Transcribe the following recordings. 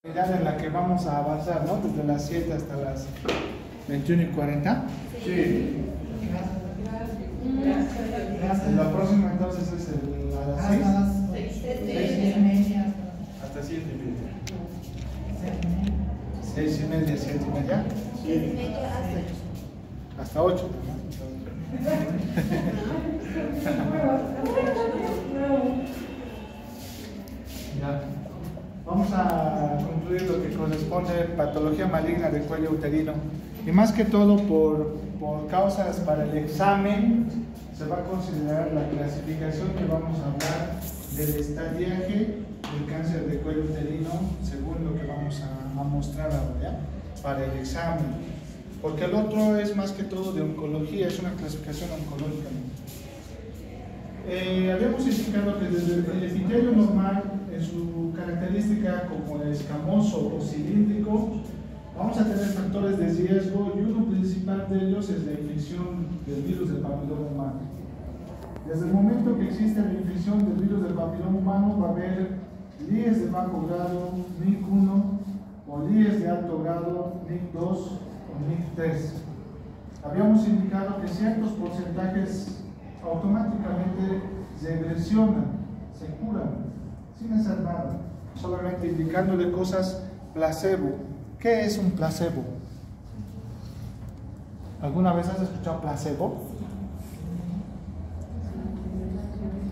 En la que vamos a avanzar, ¿no? Desde las 7 hasta las 21:40. Sí. La próxima entonces es a las 6. Hasta las 6:30. Hasta 7:30. 6:30, 7:30. 6:30 Hasta 8. Ya. Vamos a concluir lo que corresponde a patología maligna del cuello uterino. Y más que todo por causas para el examen, se va a considerar la clasificación que vamos a hablar del estadiaje del cáncer de cuello uterino, según lo que vamos a mostrar ahora, ¿ya? Para el examen. Porque el otro es más que todo de oncología, es una clasificación oncológica. Habíamos indicado que desde el epitelio normal, en su característica como escamoso o cilíndrico, vamos a tener factores de riesgo y uno principal de ellos es la infección del virus del papiloma humano. Desde el momento que existe la infección del virus del papiloma humano, va a haber líes de bajo grado, NIC1, o líes de alto grado, NIC2 o NIC3. Habíamos indicado que ciertos porcentajes automáticamente regresionan, se curan, sin hacer nada, solamente indicándole cosas placebo. ¿Qué es un placebo? ¿Alguna vez has escuchado placebo?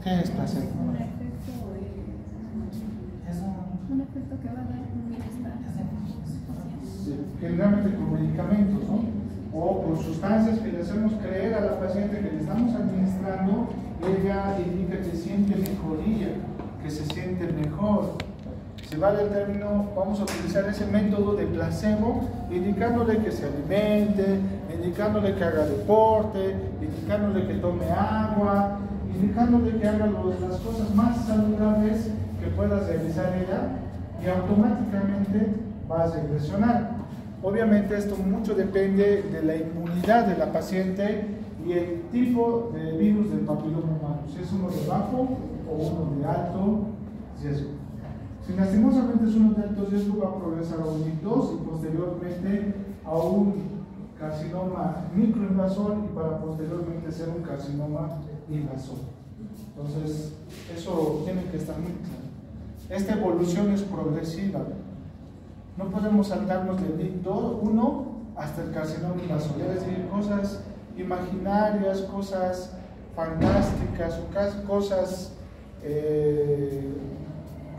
¿Qué es placebo? Un efecto que va a dar un bienestar. Generalmente con medicamentos, ¿no? O con sustancias que le hacemos creer a la paciente que le estamos administrando, ella indica que siente mejoría, que se siente mejor. Si vale el término, vamos a utilizar ese método de placebo, indicándole que se alimente, indicándole que haga deporte, indicándole que tome agua, indicándole que haga las cosas más saludables que pueda realizar ella, y automáticamente va a regresionar. Obviamente esto mucho depende de la inmunidad de la paciente y el tipo de virus del papiloma humano, si es uno de bajo o uno de alto riesgo. Si lastimosamente es uno de alto riesgo, va a progresar a un NIC2 y posteriormente a un carcinoma microinvasor y para posteriormente ser un carcinoma invasor. Entonces, eso tiene que estar muy claro. Esta evolución es progresiva. No podemos saltarnos del NIC1 hasta el carcinoma invasor, es decir, cosas imaginarias, cosas fantásticas, o cosas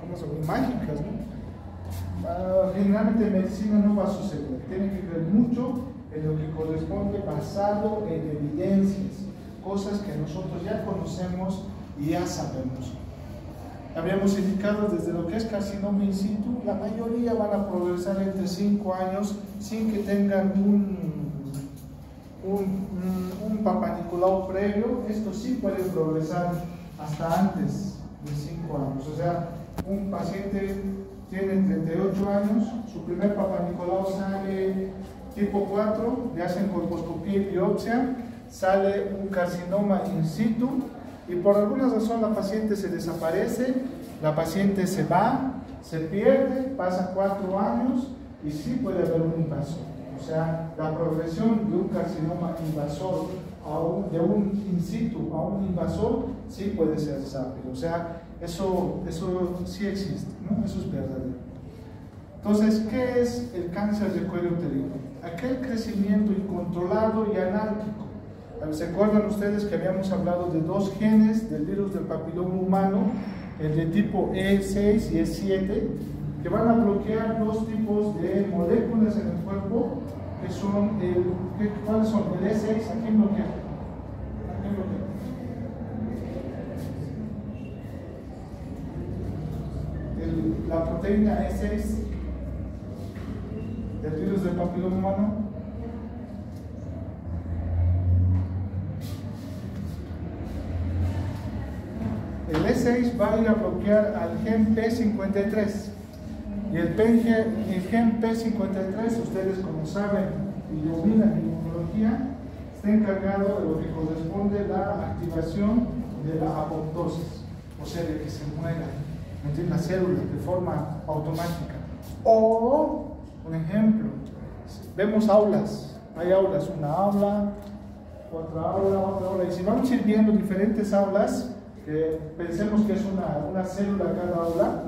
¿cómo se llama? Mágicas, ¿no? Generalmente en medicina no va a suceder, tiene que creer mucho en lo que corresponde basado en evidencias, cosas que nosotros ya conocemos y ya sabemos. Habíamos indicado desde lo que es carcinoma in situ, la mayoría van a progresar entre 5 años sin que tengan un Papa Nicolau previo. Esto sí puede progresar hasta antes de 5 años. O sea, un paciente tiene 38 años, su primer Papa Nicolau sale tipo 4, le hacen colposcopía y biopsia, sale un carcinoma in situ, y por alguna razón la paciente se desaparece, la paciente se va, se pierde, pasa 4 años y sí puede haber un invasor. O sea, la progresión de un carcinoma invasor de un in situ a un invasor sí puede ser rápido. O sea, eso sí existe, ¿no? Eso es verdadero. Entonces, ¿qué es el cáncer de cuello uterino? Aquel crecimiento incontrolado y anárquico. ¿Se acuerdan ustedes que habíamos hablado de 2 genes del virus del papiloma humano, el de tipo E6 y E7, que van a bloquear 2 tipos de moléculas en el cuerpo, que son ¿cuáles son? El E6, ¿a quién bloquea? ¿A quién bloquea? La proteína E6 del virus del papiloma humano. El E6 va a ir a bloquear al gen P53 y el gen P53, ustedes como saben y dominan en inmunología, está encargado de lo que corresponde a la activación de la apoptosis, o sea, de que se muera la célula de forma automática. O, un ejemplo, vemos aulas, hay aulas, una aula, otra aula, y si vamos ir viendo diferentes aulas, pensemos que es una célula cada aula,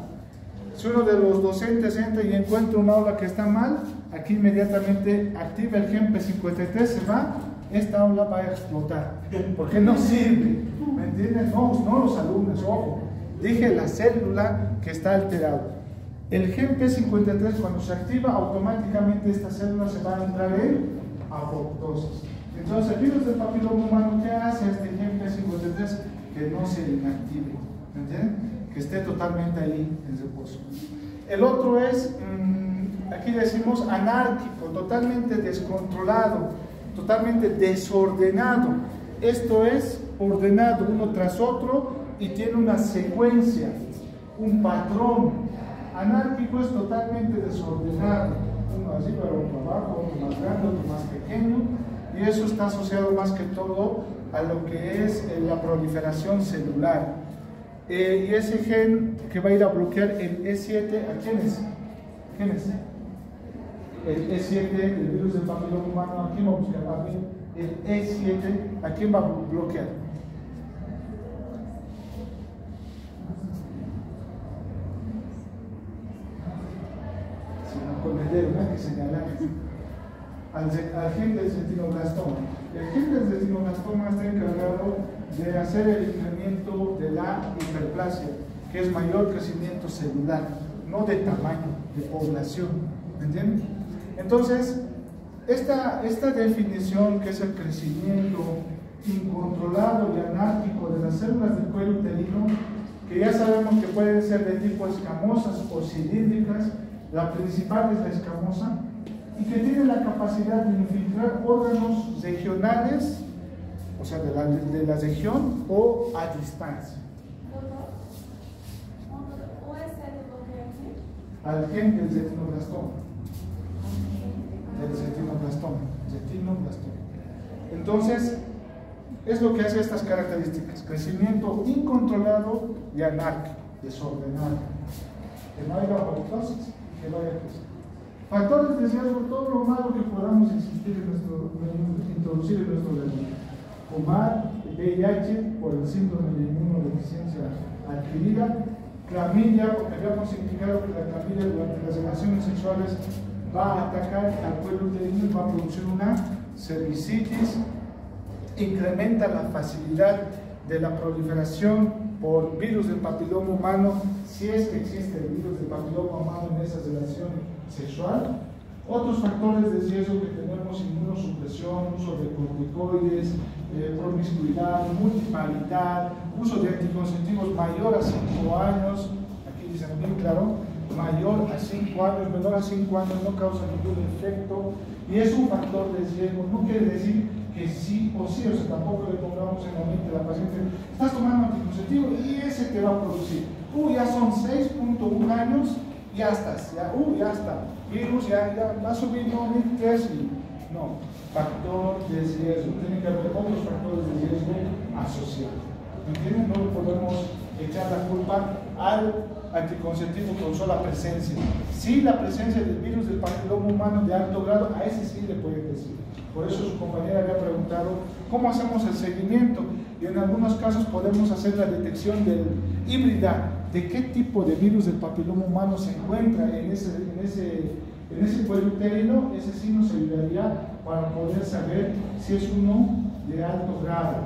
si uno de los docentes entra y encuentra un aula que está mal, aquí inmediatamente activa el gen P53, se va, esta aula va a explotar, porque no sirve, ¿me entienden? No los alumnos, ojo, dije la célula que está alterada. El gen P53 cuando se activa, automáticamente esta célula se va a entrar en apoptosis. Entonces el virus del papiloma humano, ¿qué hace este gen P53? Que no se inactive, ¿me entienden? Que esté totalmente ahí en reposo. El otro es, aquí decimos anárquico, totalmente descontrolado, totalmente desordenado. Esto es ordenado uno tras otro y tiene una secuencia, un patrón. Anárquico es totalmente desordenado, uno arriba, otro abajo, otro más grande, otro más pequeño, y eso está asociado más que todo a lo que es la proliferación celular. Y ese gen que va a ir a bloquear el E7, ¿a quién es? ¿Quién es? El E7, el virus del papiloma humano, ¿a quién va a buscar? El E7, ¿a quién va a bloquear? Con el dedo, ¿no? Que señalar al gen del retinoblastoma. El gen del retinoblastoma está encargado de hacer el incremento de la hiperplasia, que es mayor crecimiento celular, no de tamaño, de población, ¿me entienden? Entonces, esta definición, que es el crecimiento incontrolado y anárquico de las células del cuello uterino, que ya sabemos que pueden ser de tipo escamosas o cilíndricas, la principal es la escamosa, y que tiene la capacidad de infiltrar órganos regionales, o sea, de la región o a distancia. Al gen del retinoblastoma. Entonces, es lo que hace estas características: crecimiento incontrolado y anárquico, desordenado. Que no haya apoptosis, que vaya a crecer. Factores de riesgo, todo lo malo que podamos introducir en nuestro organismo. Fumar, VIH por el síndrome de inmunodeficiencia adquirida, clamidia, porque habíamos indicado que la clamidia durante las relaciones sexuales va a atacar al cuello uterino y va a producir una cervicitis, incrementa la facilidad de la proliferación por virus del papiloma humano, si es que existe el virus del papiloma humano en esa relación sexual. Otros factores de riesgo que tenemos: inmunosupresión, uso de corticoides, promiscuidad, multiparidad, uso de anticonceptivos mayor a 5 años, aquí dicen bien claro, mayor a 5 años, menor a 5 años, no causa ningún efecto, y es un factor de riesgo. No quiere decir que sí o sí, o sea, tampoco le pongamos en la mente a la paciente: estás tomando anticonceptivo y ese te va a producir. Ya son 6.1 años, ya estás, ya está. Virus ya va a subir, no, no. Factor de riesgo, tiene que haber otros factores de riesgo asociados. ¿Me entienden? No le podemos echar la culpa al anticonceptivo con sola presencia. Sí, la presencia del virus del papiloma humano de alto grado, a ese sí le puede decir. Por eso su compañera había preguntado cómo hacemos el seguimiento, y en algunos casos podemos hacer la detección del híbrida, de qué tipo de virus del papiloma humano se encuentra en ese cuello uterino. Ese sí nos ayudaría para poder saber si es uno de alto grado.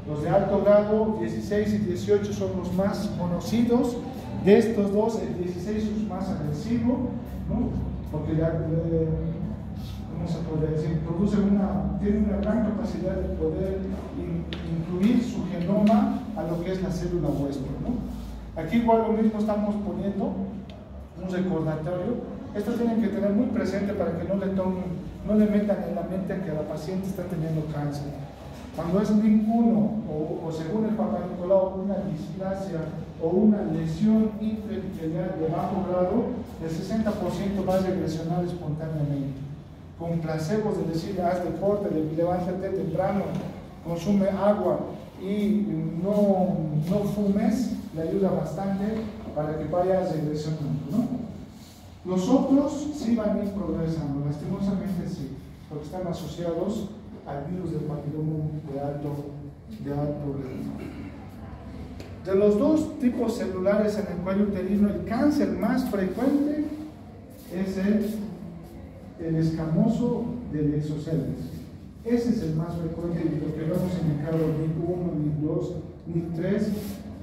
Los de alto grado, 16 y 18, son los más conocidos. De estos dos, el 16 es más agresivo, ¿no? Porque ¿cómo se puede decir? Tiene una gran capacidad de poder incluir su genoma a lo que es la célula huésped, ¿no? Aquí igual lo mismo estamos poniendo un recordatorio. Esto tienen que tener muy presente para que no le metan en la mente que la paciente está teniendo cáncer. Cuando es LINC1 o según el Papa Nicolau, una displasia o una lesión intraepitelial de bajo grado, el 60% va a regresionar espontáneamente. Con placebos de decir: haz deporte, levántate temprano, consume agua y no fumes, le ayuda bastante para que vaya regresionando, ¿no? Los otros sí van a ir progresando, lastimosamente sí, porque están asociados al virus del papiloma de alto riesgo. De los dos tipos celulares en el cuello uterino, el cáncer más frecuente es el escamoso del exocervix. Ese es el más frecuente y lo que vemos indicado NIC1, NIC2, NIC3,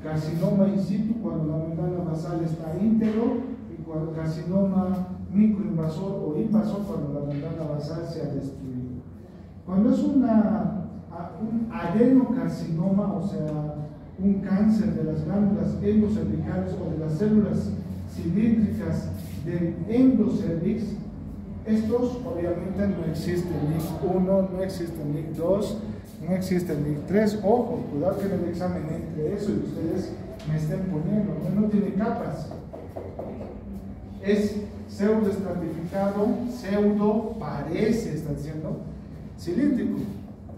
carcinoma in situ cuando la membrana basal está íntegro y cuando carcinoma microinvasor o invasor cuando la membrana basal se ha destruido. Cuando es un adenocarcinoma, o sea, un cáncer de las glándulas endocervicales o de las células cilíndricas del endocervix, estos obviamente no existen NIC1, no existen NIC2, no existen NIC3. Ojo, cuidado que en el examen entre eso y ustedes me estén poniendo, no tiene capas. Es pseudo estratificado, pseudo parece, están diciendo, cilíndrico,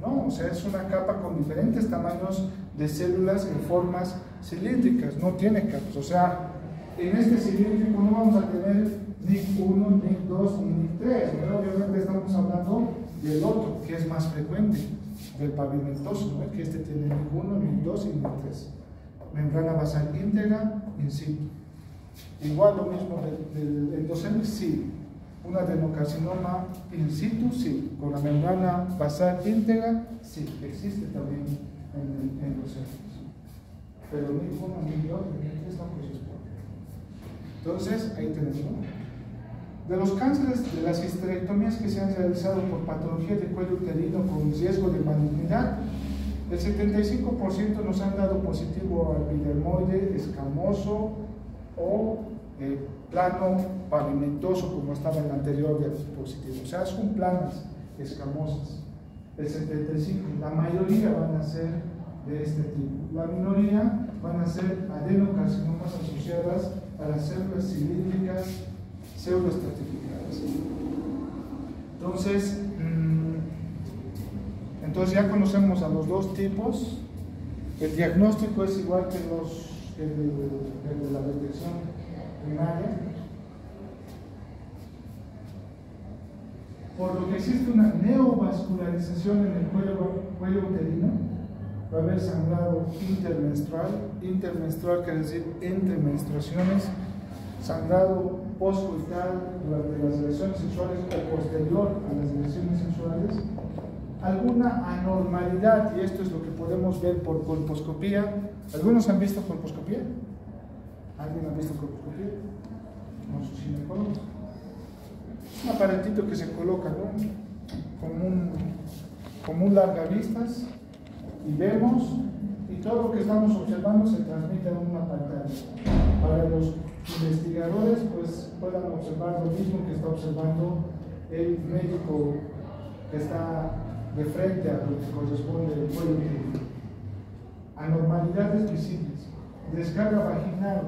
¿no? O sea, es una capa con diferentes tamaños de células en formas cilíndricas, no tiene capas. O sea, en este cilíndrico no vamos a tener NIC1, NIC2 ni NIC3, pero obviamente estamos hablando del otro, que es más frecuente, del pavimentoso, ¿no? Que este tiene NIC1, NIC2 y NIC3. Membrana basal íntegra, in situ. Igual lo mismo del endocervix, sí. Un adenocarcinoma in situ, sí. Con la membrana basal íntegra, sí. Existe también en el endocervix. Pero NIC1, NIC2, NIC3 no corresponde. Entonces, ahí tenemos. De los cánceres, de las histerectomías que se han realizado por patología de cuello uterino con riesgo de malignidad, el 75% nos han dado positivo al epidermoide escamoso o plano pavimentoso, como estaba en el anterior diapositivo. O sea, son planas escamosas. El 75%, la mayoría van a ser de este tipo. La minoría van a ser adenocarcinomas asociadas a las células cilíndricas pseudoestratificadas. Entonces ya conocemos a los dos tipos. El diagnóstico es igual que el de la detección primaria. Por lo que existe una neovascularización en el cuello uterino, va a haber sangrado intermenstrual quiere decir entre menstruaciones, sangrado postcoital durante las relaciones sexuales o posterior a las relaciones sexuales, alguna anormalidad, y esto es lo que podemos ver por colposcopía. ¿Algunos han visto colposcopía? ¿Alguien ha visto colposcopía? No, ginecólogos. Es un aparatito que se coloca, ¿no? como un largavistas, y vemos, y todo lo que estamos observando se transmite en una pantalla. Para los investigadores, pues puedan observar lo mismo que está observando el médico que está de frente a lo que corresponde al cuello uterino. Anormalidades visibles, descarga vaginal.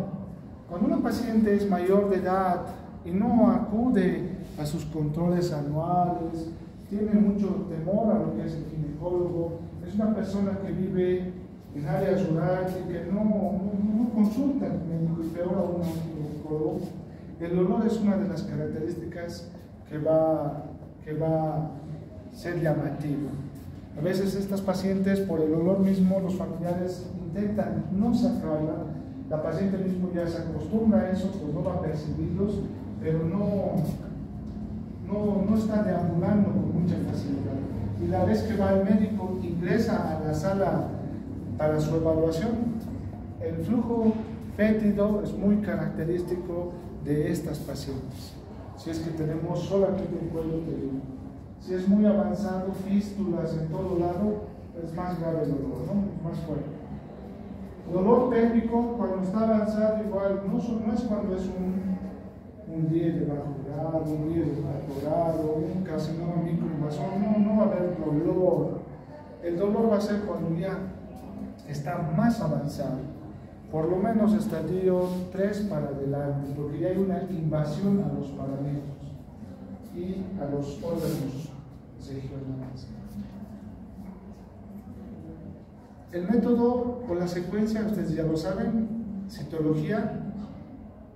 Cuando una paciente es mayor de edad y no acude a sus controles anuales, tiene mucho temor a lo que es el ginecólogo, es una persona que vive en áreas rurales y que no consulta al médico y peor aún a un ginecólogo, el olor es una de las características que va a ser llamativa. A veces estas pacientes, por el olor mismo, los familiares intentan no sacarla, la paciente mismo ya se acostumbra a eso, pues no va a percibirlos, pero no está deambulando con mucha facilidad. Y la vez que va al médico, ingresa a la sala para su evaluación, el flujo fétido es muy característico de estas pacientes. Si es que tenemos solamente el cuello uterino, si es muy avanzado, fístulas en todo lado, es más grave el dolor, ¿no? Más fuerte. Dolor pélvico, cuando está avanzado, igual, no es cuando es un día de bajo grado, un día de alto grado, un carcinoma microinvasor, no va a haber dolor. El dolor va a ser cuando ya está más avanzado, por lo menos estadio 3 para adelante, porque ya hay una invasión a los paramentos y a los órganos regionales. El método o la secuencia, ustedes ya lo saben, citología,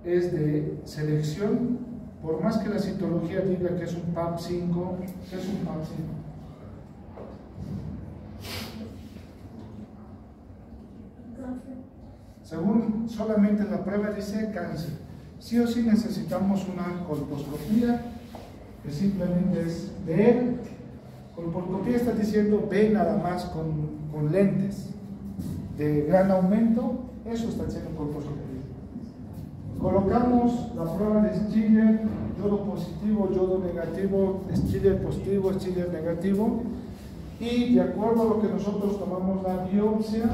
es de selección Por más que la citología diga que es un PAP5, ¿qué es un PAP5? Según solamente la prueba dice cáncer. Sí o sí necesitamos una colposcopía, que simplemente es ver. Colposcopía está diciendo ve nada más con lentes de gran aumento, eso está haciendo colposcopía. Colocamos la prueba de Schiller, yodo positivo, yodo negativo, Schiller positivo, Schiller negativo, y de acuerdo a lo que nosotros tomamos la biopsia,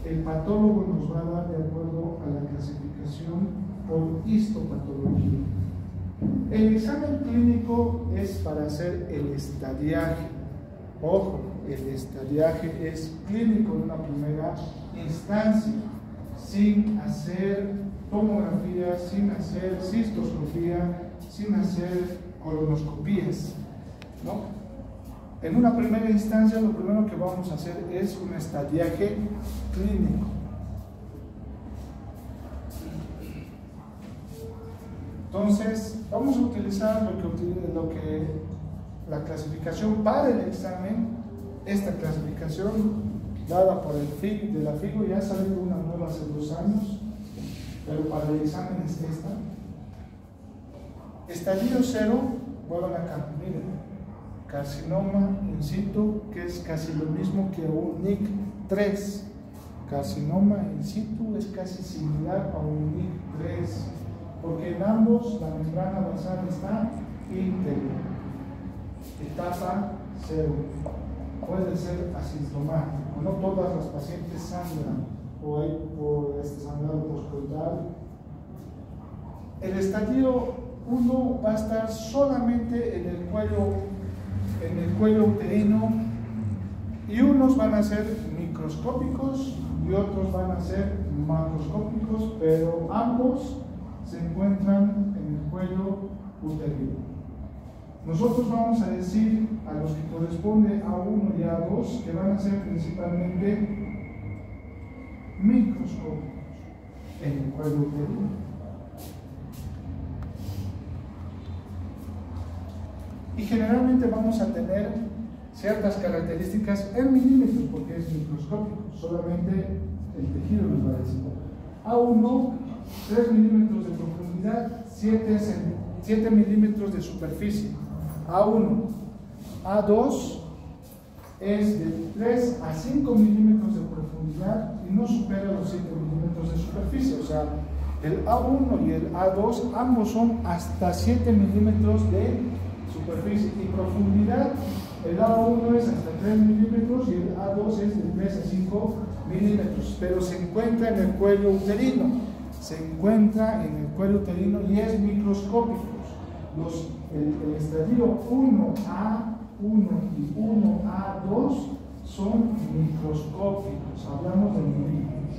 el patólogo nos va a dar de acuerdo a la clasificación por histopatología. El examen clínico es para hacer el estadiaje. Ojo, el estadiaje es clínico en una primera instancia, sin hacer tomografía, sin hacer cistoscopía, sin hacer colonoscopías, ¿no? En una primera instancia, lo primero que vamos a hacer es un estadiaje clínico. Entonces, vamos a utilizar la clasificación para el examen. Esta clasificación dada por el FIG de la FIGO, ya salió una nueva hace 2 años, pero para el examen es esta. Estadio 0, vuelvan acá, miren, carcinoma in situ, que es casi lo mismo que un NIC3. Carcinoma in situ es casi similar a un NIC3, porque en ambos la membrana basal está íntegra. Etapa 0. Puede ser asintomático, no todas las pacientes sangran o hay por sangrado postcoital. El estadio 1 va a estar solamente en el cuello uterino, y unos van a ser microscópicos y otros van a ser macroscópicos, pero ambos se encuentran en el cuello uterino. Nosotros vamos a decir a los que corresponde A1 y A2 que van a ser principalmente microscópicos en el cuello uterino. Y generalmente vamos a tener ciertas características en milímetros, porque es microscópico, solamente el tejido nos va a decir. A1, 3 milímetros de profundidad, 7 milímetros de superficie. A1. A2 es de 3 a 5 milímetros de profundidad y no supera los 7 milímetros de superficie. O sea, el A1 y el A2 ambos son hasta 7 milímetros de superficie y profundidad. El A1 es hasta 3 milímetros y el A2 es de 3 a 5 milímetros, pero se encuentra en el cuello uterino. Se encuentra en el cuello uterino y es microscópico. El estadio 1A1 y 1A2 son microscópicos, hablamos de milímetros.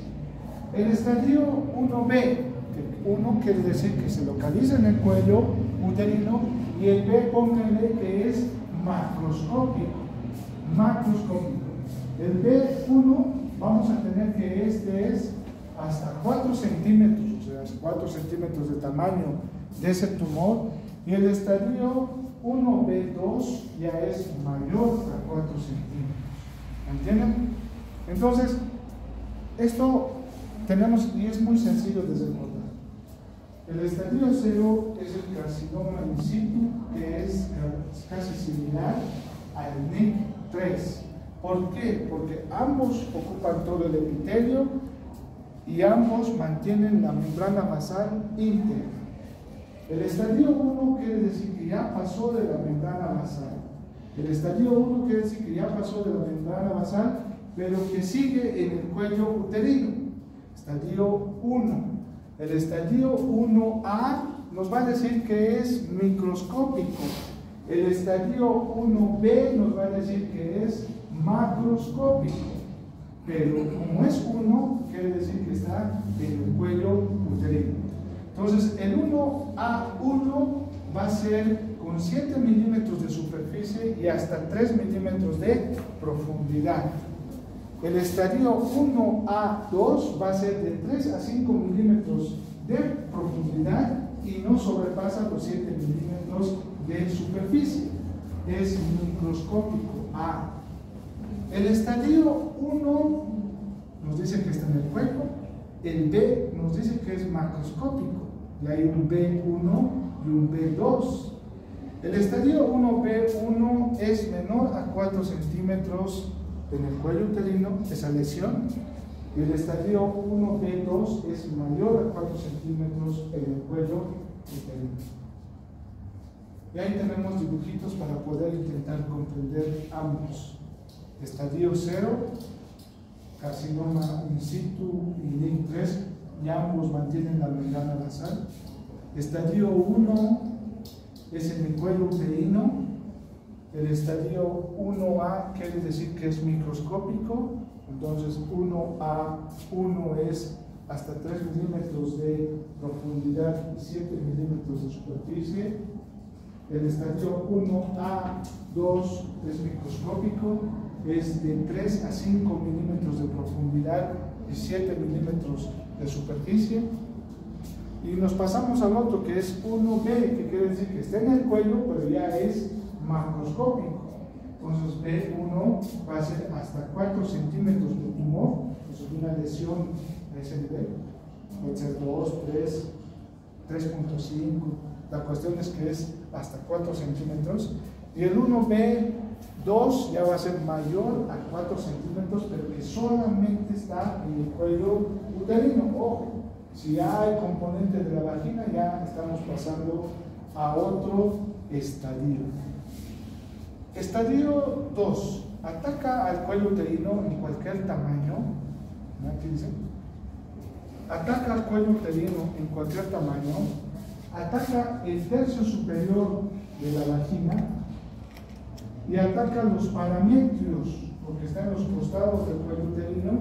El estadio 1B, que 1 quiere decir que se localiza en el cuello uterino, y el B, pónganle que es macroscópico. El B1 vamos a tener que este es hasta 4 centímetros, o sea, 4 centímetros de tamaño de ese tumor, y el estadio 1B2 ya es mayor a 4 centímetros. ¿Entienden? Entonces, esto tenemos, y es muy sencillo de recordar. El estadio 0 es el carcinoma in situ, que es casi similar al NIC3. ¿Por qué? Porque ambos ocupan todo el epitelio y ambos mantienen la membrana basal íntegra. El estadio 1 quiere decir que ya pasó de la membrana basal. El estadio 1 quiere decir que ya pasó de la membrana basal, pero que sigue en el cuello uterino. Estadio 1. El estadio 1A nos va a decir que es microscópico. El estadio 1B nos va a decir que es macroscópico. Pero como es 1, quiere decir que está en el cuello uterino. Entonces, el 1A1 va a ser con 7 milímetros de superficie y hasta 3 milímetros de profundidad. El estadio 1A2 va a ser de 3 a 5 milímetros de profundidad y no sobrepasa los 7 milímetros de superficie. Es microscópico. A. El estadio 1 nos dice que está en el cuerpo. El B nos dice que es macroscópico. Y hay un B1 y un B2. El estadio 1B1 es menor a 4 centímetros en el cuello uterino, esa lesión. Y el estadio 1B2 es mayor a 4 centímetros en el cuello uterino. Y ahí tenemos dibujitos para poder intentar comprender ambos. Estadio 0, carcinoma in situ y LIN3, y ambos mantienen la membrana basal. Estadio 1 es en el cuello uterino. El estadio 1A quiere decir que es microscópico, entonces 1A1 es hasta 3 milímetros de profundidad y 7 milímetros de superficie. El estadio 1A2 es microscópico, es de 3 a 5 milímetros de profundidad y 7 milímetros de superficie. Y nos pasamos al otro, que es 1B, que quiere decir que está en el cuello, pero ya es macroscópico. Entonces B1 va a ser hasta 4 centímetros de tumor, eso es una lesión a ese nivel. Puede ser 2, 3, 3.5. La cuestión es que es hasta 4 centímetros. Y el 1B2 ya va a ser mayor a 4 centímetros, pero que solamente está en el cuello uterino. Ojo, si ya hay componente de la vagina, ya estamos pasando a otro estadio. Estadio 2. Ataca al cuello uterino en cualquier tamaño. ¿Qué dice? Ataca al cuello uterino en cualquier tamaño. Ataca el tercio superior de la vagina y ataca los parametrios, porque está en los costados del cuello uterino,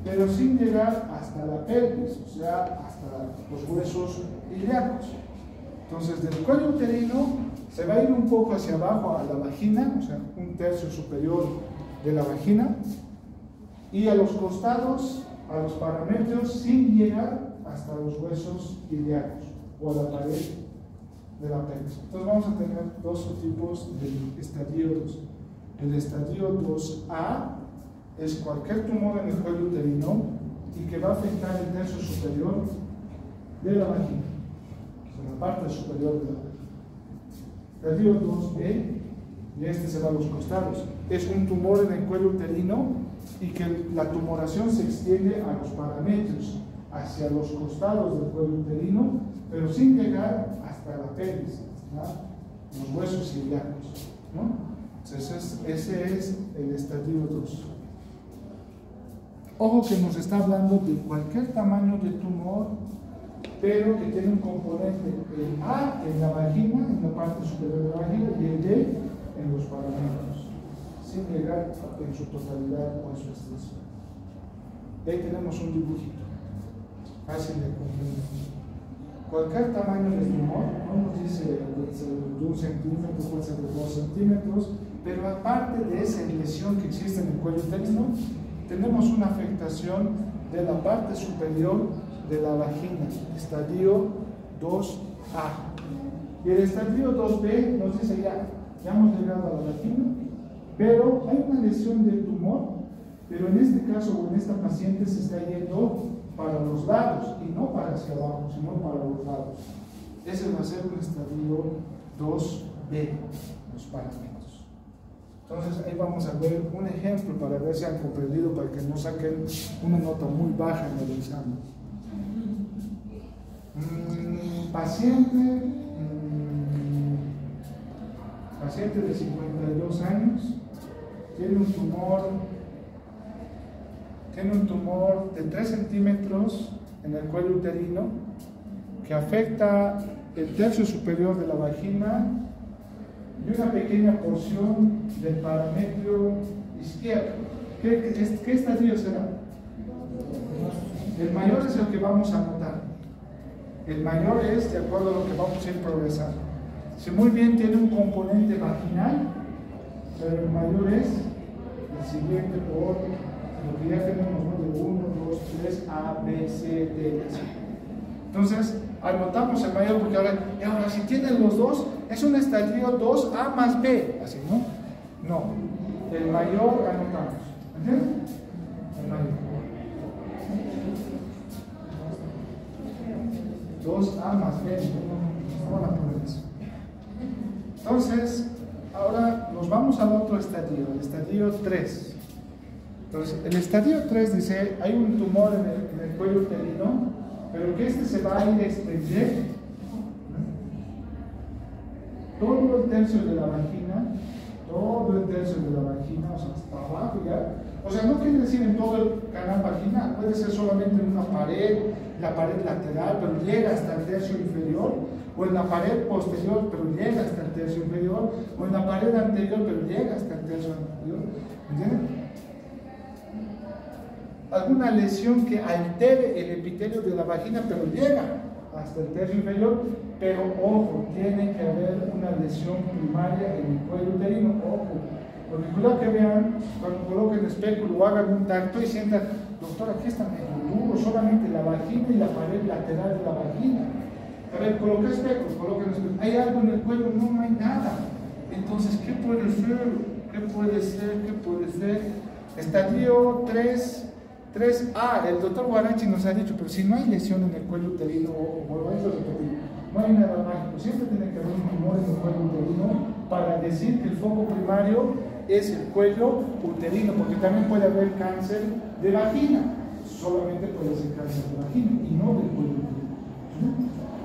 pero sin llegar hasta la pelvis, o sea, hasta los huesos ilíacos. Entonces, del cuello uterino se va a ir un poco hacia abajo a la vagina, o sea, un tercio superior de la vagina, y a los costados, a los parametrios, sin llegar hasta los huesos ilíacos o a la pared de la pelvis. Entonces vamos a tener dos tipos de estadios. El estadio 2A es cualquier tumor en el cuello uterino y que va a afectar el tercio superior de la vagina, o sea, la parte superior de la vagina. Estadio 2B, y este se va a los costados, es un tumor en el cuello uterino y que la tumoración se extiende a los parametrios, hacia los costados del cuello uterino, pero sin llegar hasta la pelvis, hasta los huesos ilíacos, ¿no? Entonces ese es el estadio 2. Ojo que nos está hablando de cualquier tamaño de tumor, pero que tiene un componente, el A en la vagina, en la parte superior de la vagina, y el D en los parametrios, sin llegar en su totalidad o en su extensión. Ahí tenemos un dibujito, fácil de comprender. Cualquier tamaño de tumor, no nos dice de 1 centímetro, puede ser de 2 centímetros, pero aparte de esa lesión que existe en el cuello uterino, tenemos una afectación de la parte superior de la vagina, estadio 2A. Y el estadio 2B nos dice ya hemos llegado a la vagina, pero hay una lesión del tumor, pero en este caso o en esta paciente se está yendo para los lados y no para hacia abajo, sino para los lados. Ese va a ser un estadio 2B, los parámetros. Entonces ahí vamos a ver un ejemplo para ver si han comprendido, para que no saquen una nota muy baja en el examen. Paciente de 52 años, tiene un tumor de 3 centímetros en el cuello uterino que afecta el tercio superior de la vagina y una pequeña porción del parametrio izquierdo. ¿Qué estadio será? El mayor es el que vamos a anotar. El mayor es de acuerdo a lo que vamos a ir progresando. Si muy bien tiene un componente vaginal, pero el mayor es el siguiente por lo que ya tenemos, ¿no? De 1, 2, 3, A, B, C, D. Entonces, anotamos el mayor porque ahora si tienen los dos, es un estadio 2A más B, así, ¿no? No, el mayor anotamos, ¿entiendes? El mayor. 2A más B, no van a poner eso. Entonces, ahora nos vamos al otro estadio, el estadio 3. Entonces, el estadio 3 dice, hay un tumor en el cuello uterino, pero que este se va a ir a extender todo el tercio de la vagina, o sea, hasta abajo ya. O sea, no quiere decir en todo el canal vaginal, puede ser solamente en una pared, la pared lateral, pero llega hasta el tercio inferior, o en la pared posterior, pero llega hasta el tercio inferior, o en la pared anterior, pero llega hasta el tercio inferior. ¿Entienden? Alguna lesión que altere el epitelio de la vagina, pero llega hasta el tercio inferior, pero ojo, tiene que haber una lesión primaria en el cuello uterino, ojo, porque cuidado que vean, cuando coloquen espéculo o hagan un tacto y sientan, doctor, aquí está medio duro, solamente la vagina y la pared lateral de la vagina. A ver, coloca espéculo, coloquen espéculo, hay algo en el cuello, no hay nada. Entonces, ¿qué puede ser? Estadio 3A, el doctor Guarachi nos ha dicho, pero si no hay lesión en el cuello uterino, o vuelvo a repetir, no hay nada mágico, siempre tiene que haber un tumor en el cuello uterino para decir que el foco primario es el cuello uterino, porque también puede haber cáncer de vagina, solamente puede ser cáncer de vagina y no del cuello uterino.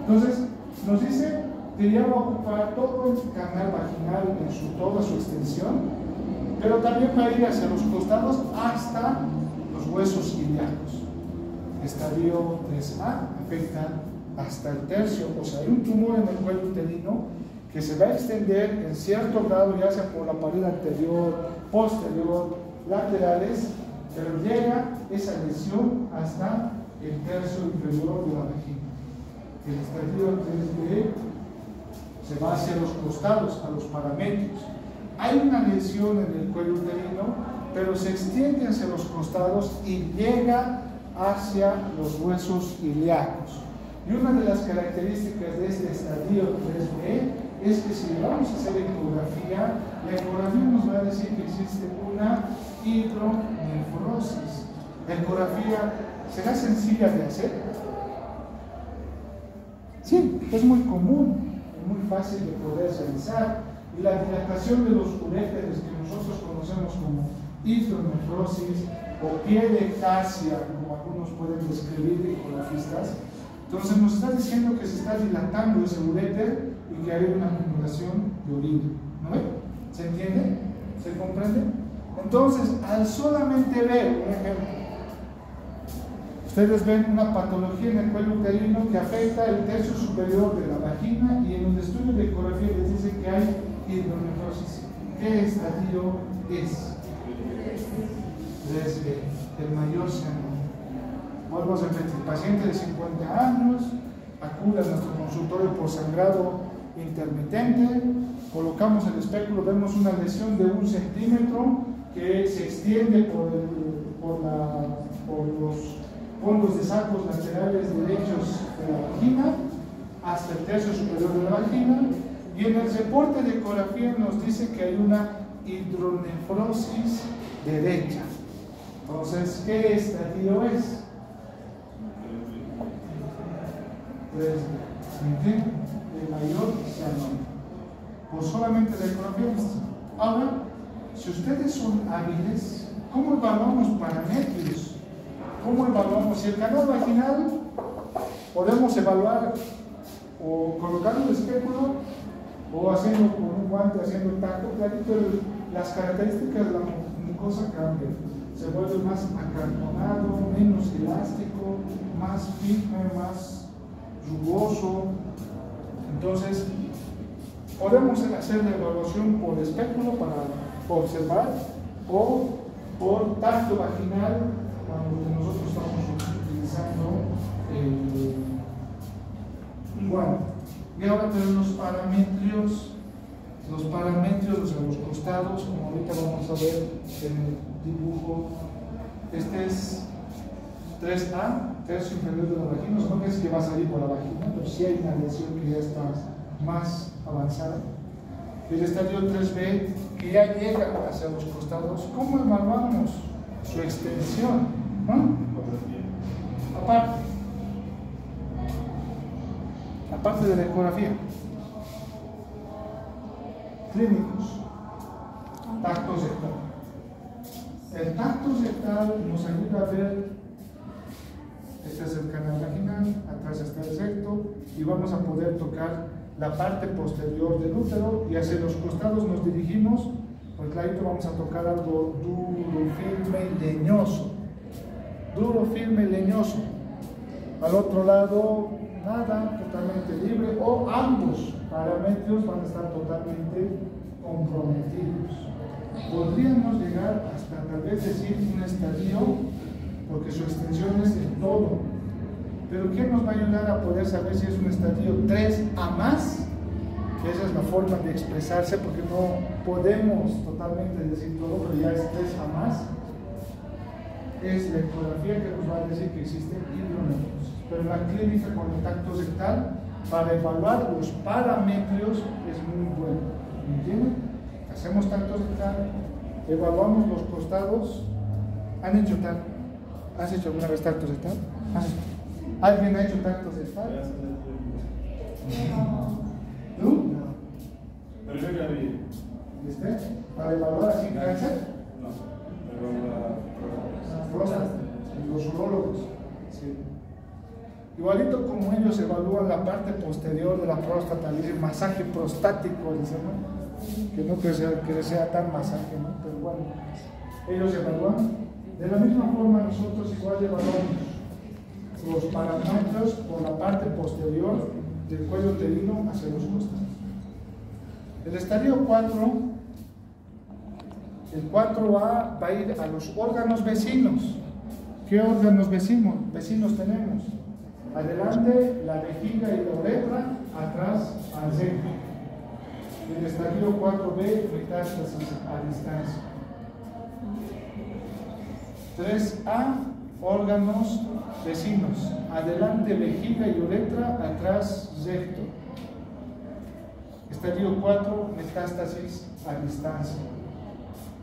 Entonces, nos dice que ya va a ocupar todo el canal vaginal en toda su extensión, pero también va a ir hacia los costados hasta los huesos ilíacos. Estadio 3A afecta hasta el tercio, o sea, hay un tumor en el cuello uterino que se va a extender en cierto grado, ya sea por la pared anterior, posterior, laterales, pero llega esa lesión hasta el tercio inferior de la vagina. El estadio 3B se va hacia los costados, a los parametrios. Hay una lesión en el cuello uterino, pero se extiende hacia los costados y llega hacia los huesos ilíacos. Y una de las características de este estadio 3B es que si vamos a hacer ecografía, la ecografía nos va a decir que existe una hidronefrosis. La ecografía será sencilla de hacer. Sí, es muy común, es muy fácil de poder realizar. Y la dilatación de los uréteres que nosotros conocemos como hidronefrosis o piel ectasia, como algunos pueden describir ecografistas, entonces nos está diciendo que se está dilatando ese uréter y que hay una acumulación de orina. ¿No ve? ¿Se entiende? ¿Se comprende? Entonces, al solamente ver, un ejemplo, ustedes ven una patología en el cuello uterino que afecta el tercio superior de la vagina y en un estudio de ecografía les dice que hay hidronefrosis. ¿Qué estadio es? 3B, el mayor seno. Vuelvo a repetir, paciente de 50 años, acude a nuestro consultorio por sangrado intermitente, colocamos el espéculo, vemos una lesión de 1 centímetro que se extiende por los fondos de sacos laterales derechos de la vagina hasta el tercio superior de la vagina, y en el reporte de ecografía nos dice que hay una hidronefrosis derecha. Entonces, ¿qué estadio es? 3B. El mayor cianoma. Por solamente la ecografía. Ahora, si ustedes son hábiles, ¿cómo evaluamos paramétricos? ¿Cómo evaluamos? Si el canal vaginal podemos evaluar o colocando el espéculo o haciendo con un guante, haciendo el tacto, clarito, las características de la mucosa cambian. Se vuelve más acartonado, menos elástico, más firme, más rugoso. Entonces, podemos hacer la evaluación por espéculo para observar o por tacto vaginal cuando nosotros estamos utilizando un guante. Y ahora tenemos los parametrios de los costados, como ahorita vamos a ver en el dibujo. Este es 3A, tercio inferior de la vagina, no es que va a salir por la vagina, pero sí hay una lesión que ya está más avanzada. El estadio 3B, que ya llega hacia los costados. ¿Cómo evaluamos su extensión? ¿No? Aparte de la ecografía, clínicos, tacto rectal. El tacto rectal nos ayuda a ver, este es el canal vaginal, atrás está el recto, y vamos a poder tocar la parte posterior del útero, y hacia los costados nos dirigimos, pues clarito vamos a tocar algo duro, firme y leñoso. Duro, firme y leñoso. Al otro lado, nada, totalmente libre, o ambos paramétros van a estar totalmente comprometidos. Podríamos llegar hasta tal vez decir un estadio, porque su extensión es de todo. Pero ¿qué nos va a ayudar a poder saber si es un estadio 3A más? Esa es la forma de expresarse, porque no podemos totalmente decir todo, pero ya es 3A más. Es la ecografía que nos va a decir que existe hidronefrosis. Pero en la clínica con el tacto rectal, para evaluar los parámetros es muy bueno. ¿Me entienden? Hacemos tacto rectal, evaluamos los costados. ¿Han hecho tacto? ¿Has hecho alguna vez tacto rectal? ¿Alguien ha hecho tacto rectal? ¿Tú? Pero yo ya vi. ¿Viste? ¿Para evaluar así cáncer? No, pero La próstata, los urólogos. Sí. Igualito como ellos evalúan la parte posterior de la próstata, dicen masaje prostático, dicen, ¿no? Que no que sea tan masaje, ¿no? Pero bueno, ellos evalúan. De la misma forma nosotros igual evaluamos los parámetros por la parte posterior del cuello uterino hacia los costados. El estadio 4, el 4A va a ir a los órganos vecinos. ¿Qué órganos vecinos tenemos? Adelante la vejiga y la uretra, atrás al centro. El estadio 4B, metástasis a distancia. 3A, órganos vecinos. Adelante vejiga y uretra, atrás recto. Estadio 4, metástasis a distancia.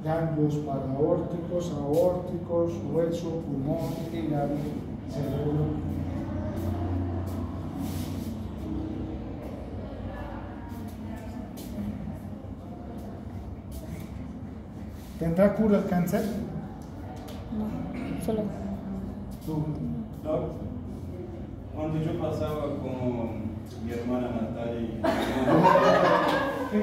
Ganglios paraórticos, aórticos, hueso, pulmón, hígado, cerebro. ¿Tendrá cura el cáncer? No, solo. ¿Tú? no. Cuando yo pasaba con mi hermana Natalia, ¿Qué?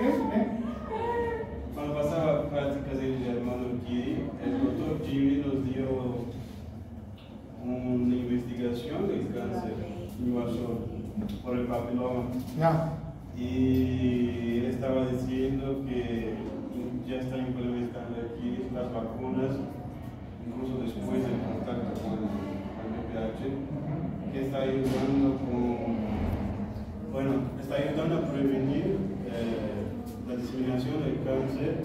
cuando pasaba prácticas de mi hermano Kiri, el doctor Jimmy nos dio una investigación del cáncer invasor por el papiloma. Ya. Y él estaba diciendo que ya está implementando aquí las vacunas, incluso después del contacto con el VPH, que está ayudando está ayudando a prevenir la diseminación del cáncer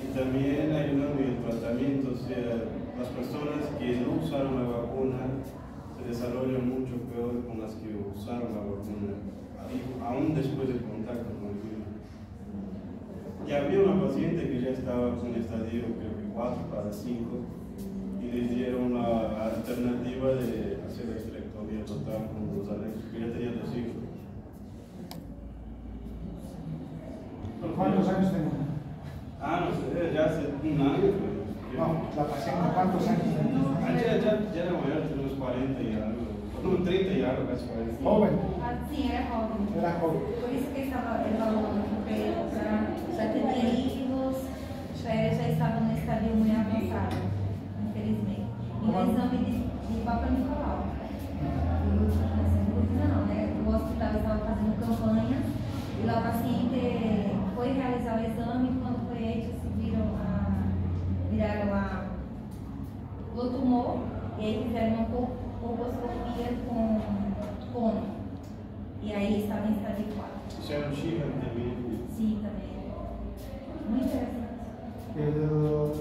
y también ayudando en el tratamiento. O sea, las personas que no usaron la vacuna se desarrollan mucho peor con las que usaron la vacuna, aún después del contacto con el virus. Y había una paciente que ya estaba con estadio, creo que 4 para 5, y les dieron la alternativa de hacer la histerectomía total con los anexos, que ya tenía 2 hijos. ¿Cuántos años tenía? No sé, ya hace un año. No, la paciente, ¿cuántos años tenía? Ya era mayor, tenía unos 40 y algo, no, 30 y algo, casi 40. Joven. Sim, era joven. Era joven. Por isso que estava evaluando porque já tinha hijos, já estava no estadio muito avançado, infelizmente. E o exame de Papa Nicolau. Não, né? O hospital estava fazendo campanha e lá o paciente foi realizar o exame. Quando foi eles viraram o tumor e aí fizeram uma colposcopia com coma. E aí estava em estadio 4. O sea, un Sheehan también. Sí, también. Muy interesante.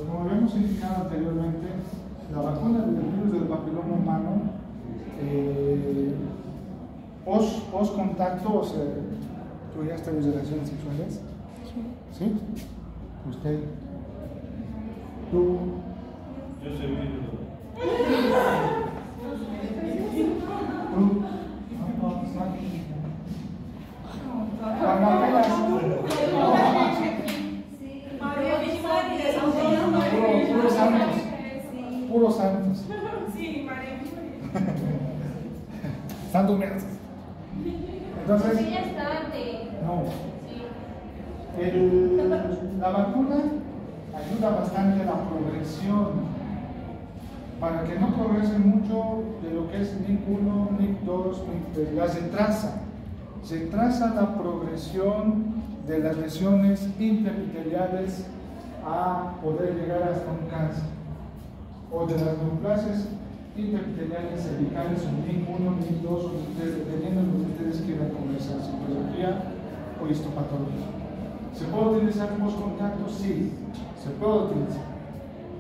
Como habíamos indicado anteriormente, la vacuna del virus del papiloma humano Post contacto, o sea, ¿tú ya has tenido relaciones sexuales? ¿Sí? ¿Usted? ¿Tú? Yo soy virgen. ¿Tú? Puros santos. Puros santos. Sí, María. Están durmiendo. Entonces, Ella es tarde. no. La vacuna ayuda bastante a la progresión. Para que no progrese mucho de lo que es NIC 1, NIC 2, NIC 3, las retrasa. Se retrasa la progresión de las lesiones interepiteliales a poder llegar hasta un cáncer, o de las neoplasias interepiteliales cervicales, o NIC 1, NIC 2 o NIC 3, dependiendo de lo que ustedes quieran conversar, citología o histopatología. ¿Se puede utilizar post-contacto? Sí, se puede utilizar.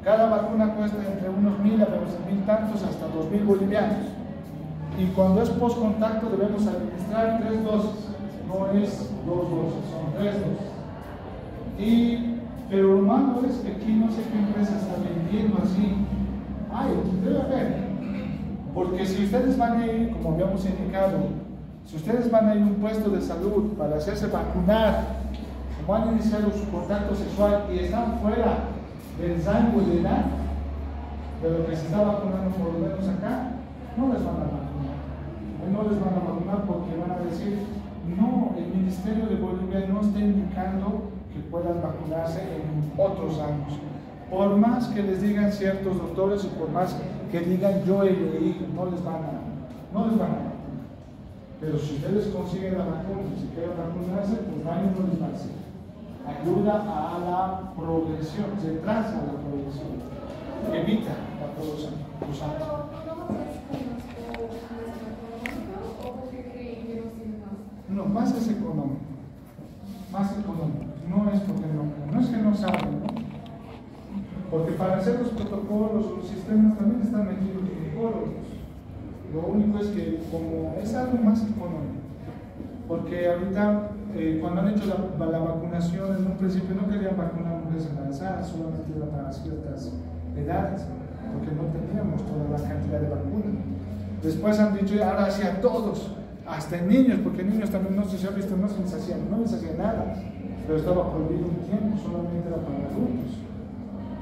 Cada vacuna cuesta entre unos 1.000 a 12.000 tantos hasta 2.000 bolivianos. Y cuando es post-contacto debemos administrar 3 dosis, no es 2 dosis, son 3 dosis. Pero lo malo es que aquí no sé qué empresa está vendiendo así. Ay, debe haber. Porque si ustedes van a ir, como habíamos indicado, si ustedes van a ir a un puesto de salud para hacerse vacunar, como han iniciado su contacto sexual y están fuera del rango de edad de lo que se está vacunando por lo menos acá, no les van a vacunar. No les van a vacunar porque van a decir, no, el Ministerio de Bolivia no está indicando que puedan vacunarse en otros años. Por más que les digan ciertos doctores y por más que digan yo he leído, no les van a vacunar. Pero si ustedes consiguen la vacuna, si quieren vacunarse, pues daño no les va a hacer. Ayuda a la progresión, se retrasa la progresión, evita la progresión. No, más es económico, no es porque no es que no saben, ¿no? Porque para hacer los protocolos, los sistemas también están metidos psicólogos. Lo único es que como es algo más económico, porque ahorita cuando han hecho la vacunación en un principio no querían vacunar a mujeres embarazadas, solamente era para ciertas edades, porque no teníamos toda la cantidad de vacunas. Después han dicho ahora sí a todos, hasta en niños, porque niños también no se ha visto, no les hacía nada, pero estaba prohibido un tiempo, solamente era para adultos.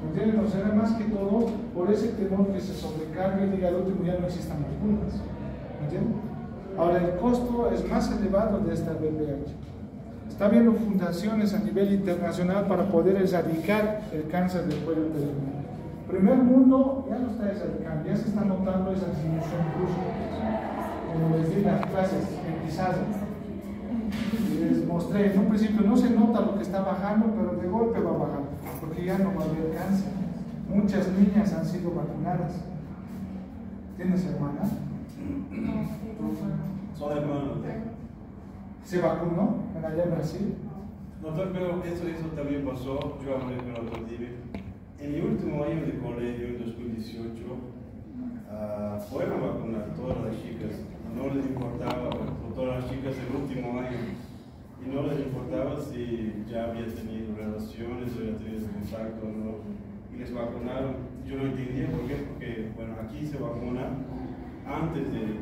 ¿Entienden? O sea, era más que todo por ese temor que se sobrecargue y diga al último ya no existan vacunas. ¿Entienden? Ahora el costo es más elevado de esta VPH. Está habiendo fundaciones a nivel internacional para poder erradicar el cáncer del cuello uterino. Primer mundo ya lo está erradicando, ya se está notando esa disminución brusca. Como les di en las clases en Pizarro, les mostré, en un principio no se nota lo que está bajando, pero de golpe va bajando, porque ya no va a haber cáncer. Muchas niñas han sido vacunadas. ¿Tienes hermana? Son hermanos. ¿Se vacunó allá en Brasil? Doctor, pero eso también pasó, yo hablé con el doctor Dive. En mi último año de colegio, en 2018, fueron a vacunar todas las chicas. No les importaba, todas las chicas del último año, y no les importaba si ya había tenido relaciones o había tenido contacto o no, y les vacunaron. Yo no entendía por qué, porque bueno, aquí se vacuna antes del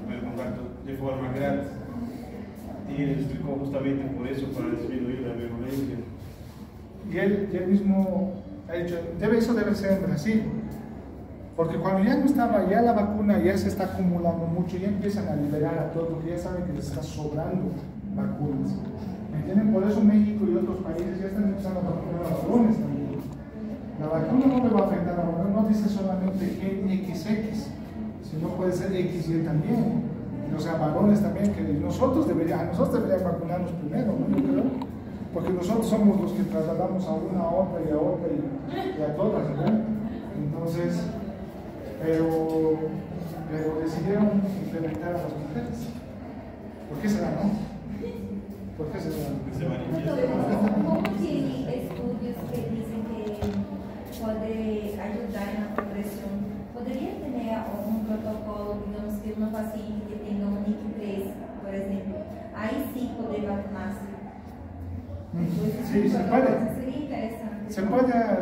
primer contacto de forma gratis, y él explicó justamente por eso, para disminuir la virulencia. Y él mismo ha dicho, eso debe ser en Brasil. Porque cuando ya no estaba, ya la vacuna ya se está acumulando mucho, ya empiezan a liberar a todos, porque ya saben que les está sobrando vacunas. ¿Me entienden? Por eso México y otros países ya están empezando a vacunar a varones también. La vacuna no le va a afectar a varones, no dice solamente XX, sino puede ser XY también. O sea, varones también, que nosotros deberíamos vacunarnos primero, ¿no? Yo creo. Porque nosotros somos los que trasladamos a una a otra y a otra y a todas, ¿verdad? Entonces, pero decidieron implementar a las mujeres. ¿Por qué será, no? ¿Por qué será? ¿Cómo tiene estudios que dicen que puede ayudar en la progresión? ¿Podría tener un protocolo, digamos que una paciente que tenga un NIC3, por ejemplo, ahí sí poder vacunarse. Sí, se puede. Sería interesante.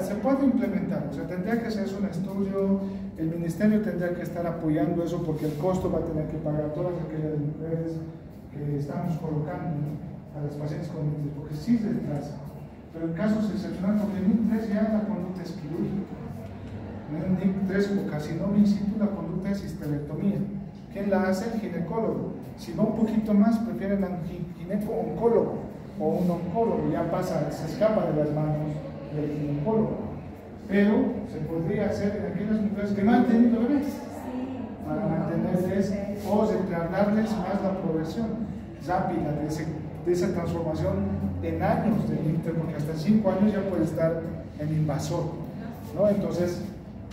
Se puede implementar, o sea, tendría que hacerse un estudio, el ministerio tendría que estar apoyando eso porque el costo va a tener que pagar todas aquellas mujeres que estamos colocando, ¿no?, a las pacientes con NIC3, porque sí se retrasa. Pero en casos excepcionales, porque el NIC3 ya la conducta es quirúrgica. En el NIC3 o carcinoma in situ la conducta es histerectomía. ¿Quién la hace? El ginecólogo. Si va un poquito más, prefieren al gineco-oncólogo o un oncólogo, ya pasa, se escapa de las manos del ginecólogo. Pero se podría hacer en aquellas mujeres que no han tenido bebés, para mantenerles o retardarles más la progresión rápida de esa transformación en años del inter, porque hasta 5 años ya puede estar en invasor, ¿no? Entonces,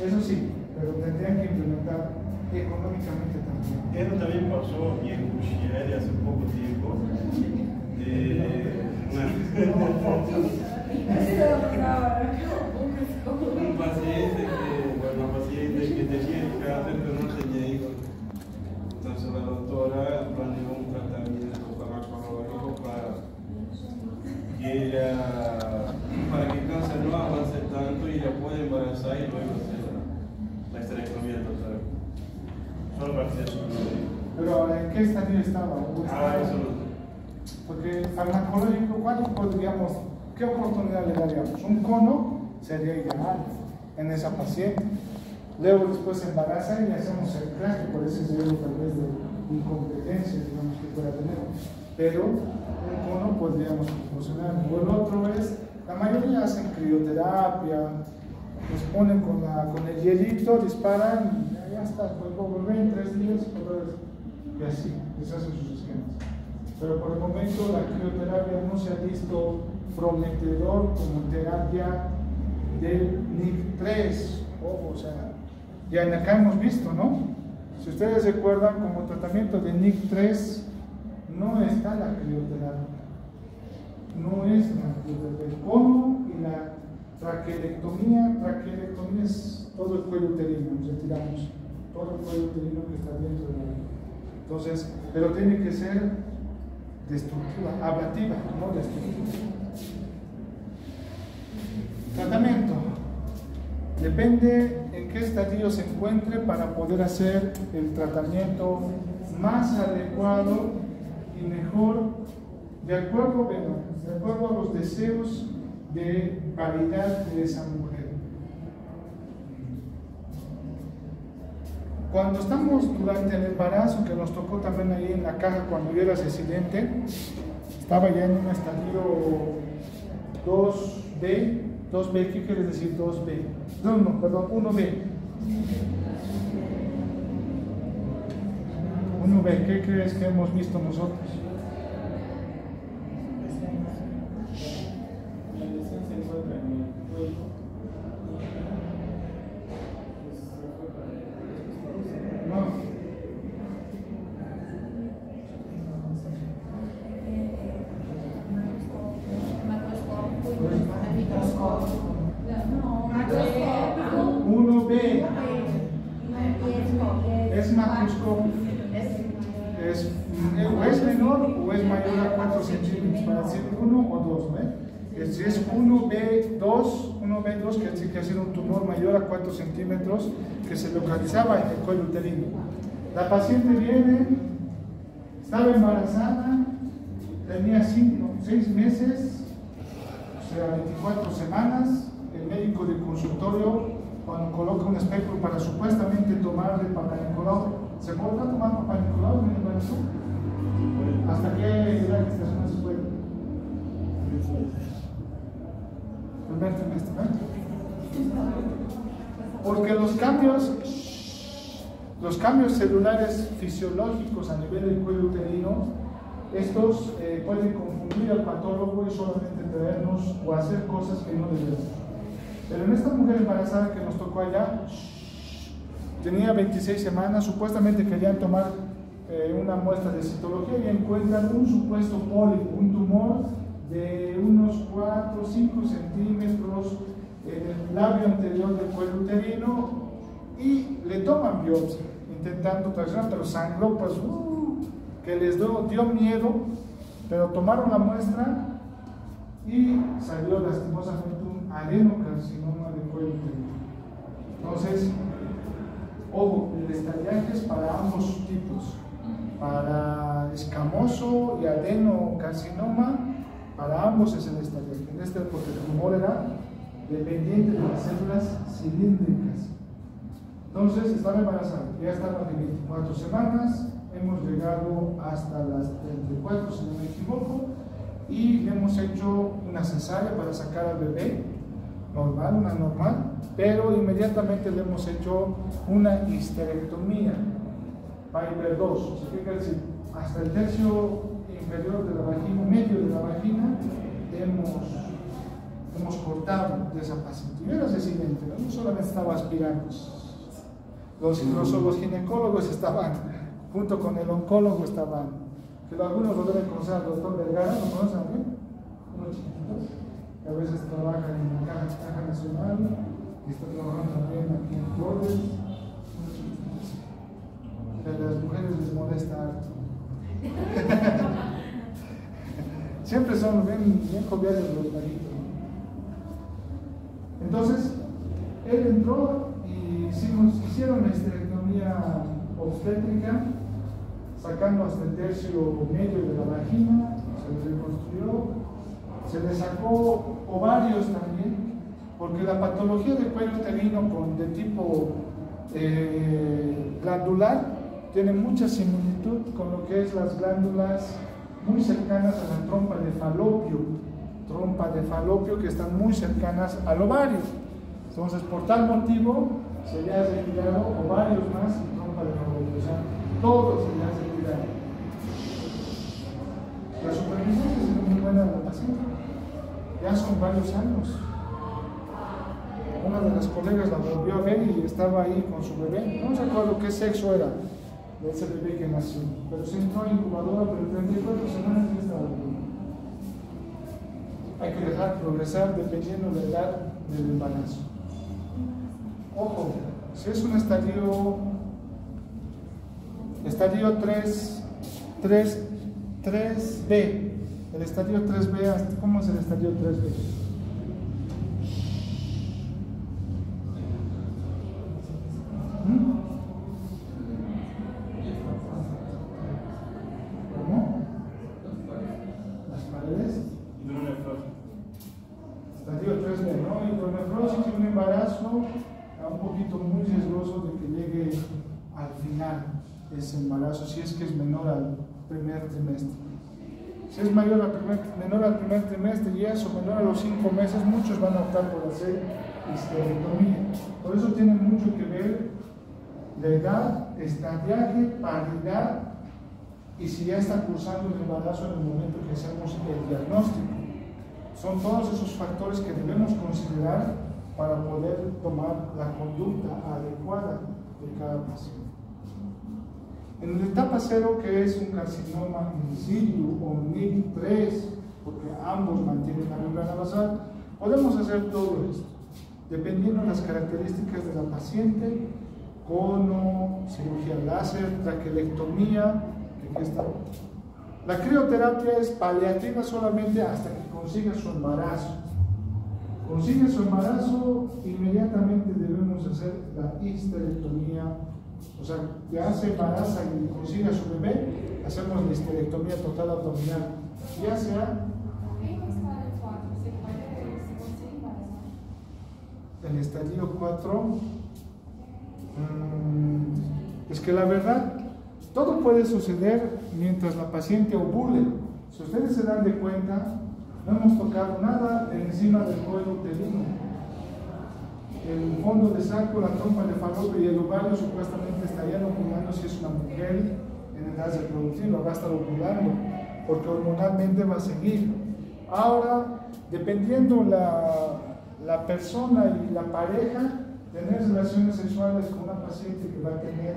eso sí, pero tendrían que implementar económicamente también. Eso también pasó aquí en Cuchieri hace poco tiempo. Un paciente que tenía el cáncer pero no tenía hijos. Entonces la doctora planeó un tratamiento farmacológico para que el cáncer no avance tanto y la pueda embarazar y luego hacer la histerectomía total. Solo para hacer eso. Pero ¿en qué estadio estaba? Eso no sé. Porque farmacológico, ¿cuánto podríamos, qué oportunidad le daríamos? Un cono sería ideal en esa paciente. Luego después se embaraza y le hacemos el crack, por ese riesgo tal vez de incompetencia, digamos, que pueda tener. Pero un cono podríamos proporcionar. O el otro es, la mayoría hacen crioterapia, los ponen con el hielito, disparan, y ya está, pues volver en 3 días, y así, les hacen sus esquemas. Pero por el momento la crioterapia no se ha visto prometedor como terapia del NIC3, o sea, ya en acá hemos visto, ¿no? Si ustedes recuerdan, como tratamiento de NIC3 no está la crioterapia, no es la crioterapia, el cono y la traquelectomía es todo el cuello uterino, nos retiramos todo el cuello uterino que está dentro de la vida. Entonces, pero tiene que ser de estructura ablativa, no de estructura. Tratamiento. Depende en qué estadio se encuentre para poder hacer el tratamiento más adecuado y mejor, de acuerdo a los deseos de paridad de esa mujer. Cuando estamos durante el embarazo, que nos tocó también ahí en la caja cuando yo era residente, estaba ya en un estadio 2B, ¿qué quiere decir 2B? No, perdón, 1B. 1B, ¿qué crees que hemos visto nosotros? Es macroscópico. O es menor o es mayor a 4 centímetros, para decir 1 o 2, Si es 1B2, que tiene que ser un tumor mayor a 4 centímetros que se localizaba en el cuello uterino. La paciente viene, estaba embarazada, tenía 6 meses, o sea, 24 semanas. El médico del consultorio, cuando coloca un espectro para supuestamente tomarle Papá Nicolau, ¿se podrá tomar Papá Nicolau en el embarazo? ¿Hasta qué edad gestacional se puede? Primer trimestre, ¿no? Porque los cambios celulares fisiológicos a nivel del cuello uterino, estos pueden confundir al patólogo y solamente traernos o hacer cosas que no debemos. Pero en esta mujer embarazada que nos tocó allá, tenía 26 semanas, supuestamente querían tomar una muestra de citología y encuentran un supuesto pólipo, un tumor de unos 4 o 5 centímetros en el labio anterior del cuello uterino y le toman biopsia, intentando traicionar, pero sangró, pues, que les dio miedo, pero tomaron la muestra y salió lastimosamente un adenocarcinoma de cuello uterino. Entonces, ojo, el estadiaje es para ambos tipos, para escamoso y adenocarcinoma, para ambos es el estadiaje. En este, porque el tumor era dependiente de las células cilíndricas. Entonces, estaba embarazada, ya estaba de 24 semanas, hemos llegado hasta las 34, si no me equivoco, y le hemos hecho una cesárea para sacar al bebé, normal, una normal, pero inmediatamente le hemos hecho una histerectomía, Piper 2, ¿qué quiere decir? Hasta el tercio inferior de la vagina, medio de la vagina, hemos cortado de esa paciente. Y era accidente, no solamente estaba aspirando, los ginecólogos estaban, junto con el oncólogo estaban, que algunos lo deben conocer al doctor Vergara, ¿lo conocen bien? Unos chiquitos, que a veces trabajan en la Caja Nacional, y está trabajando también aquí en Flores, unos chiquitos, que a las mujeres les molesta harto. Siempre son bien joviales los maridos. Entonces, él entró y hicieron la histerectomía obstétrica, sacando hasta el tercio medio de la vagina, se le reconstruyó, se le sacó ovarios también, porque la patología del cuello uterino de tipo glandular tiene mucha similitud con lo que es las glándulas muy cercanas a la trompa de falopio que están muy cercanas al ovario. Entonces, por tal motivo, se le ha retirado ovarios más y trompa de falopio, o sea, todo se le ha retirado. La supervisión ha sido muy buena de la paciente, ya son varios años. Una de las colegas la volvió a ver y estaba ahí con su bebé, no recuerdo qué sexo era de ese bebé que nació, pero se entró en incubadora, pero 34 semanas ya estaba bien. Hay que dejar progresar dependiendo de la edad del embarazo. Ojo, si es un estadio 3B, el estadio 3B, ¿cómo es el estadio 3B? ¿Cómo? Las paredes. Estadio 3B, ¿no? Hidronefrosis y un embarazo un poquito muy riesgoso de que llegue al final ese embarazo, si es que es menor al primer trimestre. Si es menor al primer trimestre y eso menor a los 5 meses, muchos van a optar por hacer histerectomía. Por eso tiene mucho que ver la edad, estadiaje, paridad y si ya está cursando el embarazo en el momento que hacemos el diagnóstico. Son todos esos factores que debemos considerar para poder tomar la conducta adecuada de cada paciente. En la etapa 0, que es un carcinoma in situ o NIC3, porque ambos mantienen la membrana basal, podemos hacer todo esto, dependiendo de las características de la paciente, cono, cirugía láser, traquelectomía, que aquí está. La crioterapia es paliativa solamente hasta que consiga su embarazo. Consigue su embarazo, inmediatamente debemos hacer la histerectomía. O sea, ya se embaraza y consigue a su bebé, hacemos la histerectomía total abdominal. Ya sea el estadio 4, es que la verdad, todo puede suceder mientras la paciente ovule. Si ustedes se dan de cuenta, no hemos tocado nada encima del cuello uterino. El fondo de saco, la trompa de falopio y el ovario supuestamente estarían ovulando si es una mujer en edad reproductiva, va a estar ovulando, porque hormonalmente va a seguir. Ahora, dependiendo la persona y la pareja, tener relaciones sexuales con una paciente que va a tener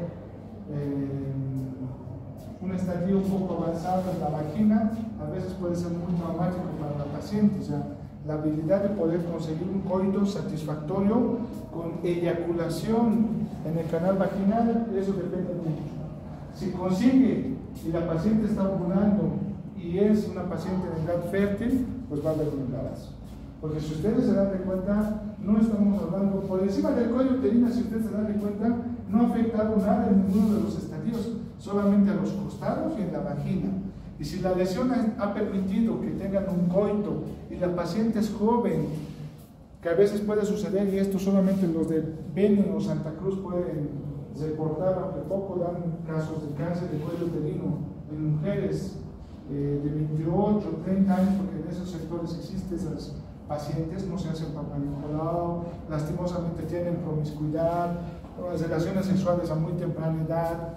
un estadio un poco avanzado en la vagina, a veces puede ser muy traumático para la paciente. O sea, la habilidad de poder conseguir un coito satisfactorio con eyaculación en el canal vaginal, eso depende mucho. Si consigue y la paciente está ovulando y es una paciente en edad fértil, pues va a haber un embarazo. Porque si ustedes se dan de cuenta, no estamos hablando por encima del cuello uterino, si ustedes se dan de cuenta, no ha afectado nada en ninguno de los estadios, solamente a los costados y en la vagina. Y si la lesión ha permitido que tengan un coito y la paciente es joven, que a veces puede suceder, y esto solamente los de Beni o Santa Cruz pueden reportar, aunque poco dan casos de cáncer de cuello uterino en mujeres de 28, 30 años, porque en esos sectores existen esas pacientes, no se hacen Papá Nicolau, lastimosamente tienen promiscuidad, las relaciones sexuales a muy temprana edad,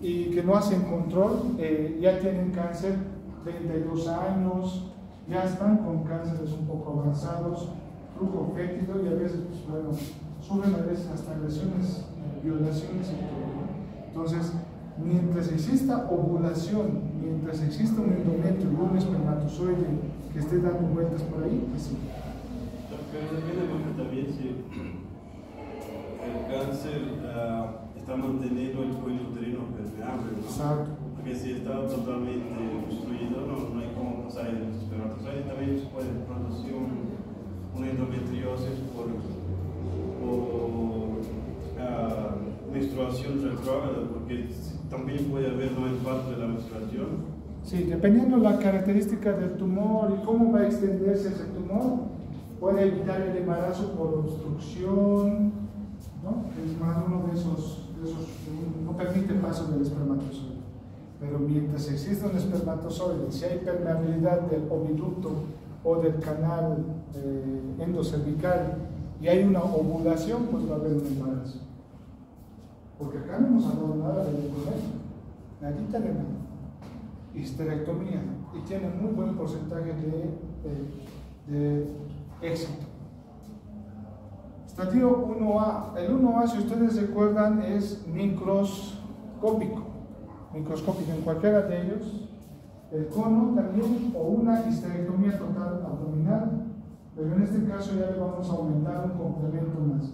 y que no hacen control, ya tienen cáncer, 32 años, ya están con cánceres un poco avanzados, flujo fétido, y a veces, pues, bueno, sufren a veces hasta lesiones, violaciones y todo. Entonces, mientras exista ovulación, mientras exista un endometrio y un espermatozoide que esté dando vueltas por ahí, pues sí. Pero depende mucho también si el cáncer está manteniendo el cuello uterino permeable, ¿no? Exacto. Porque si está totalmente obstruido, no hay cómo pasar el espermatozoide. También se puede producir una endometriosis por menstruación retrógrada, porque también puede haber no infarto de la menstruación. Sí, dependiendo la característica del tumor y cómo va a extenderse ese tumor, puede evitar el embarazo por obstrucción, ¿no? Es más uno de esos no permite el paso del espermatozoide. Pero mientras exista un espermatozoide, si hay permeabilidad del oviducto o del canal endocervical y hay una ovulación, pues va a haber un embarazo. Porque acá no hemos hablado nada de embarazo, nadita de nada. Histerectomía, y tiene muy buen porcentaje de éxito. Estadio 1A. El 1A, si ustedes recuerdan, es microscópico en cualquiera de ellos. El cono también, o una histerectomía total abdominal, pero en este caso ya le vamos a aumentar un complemento más,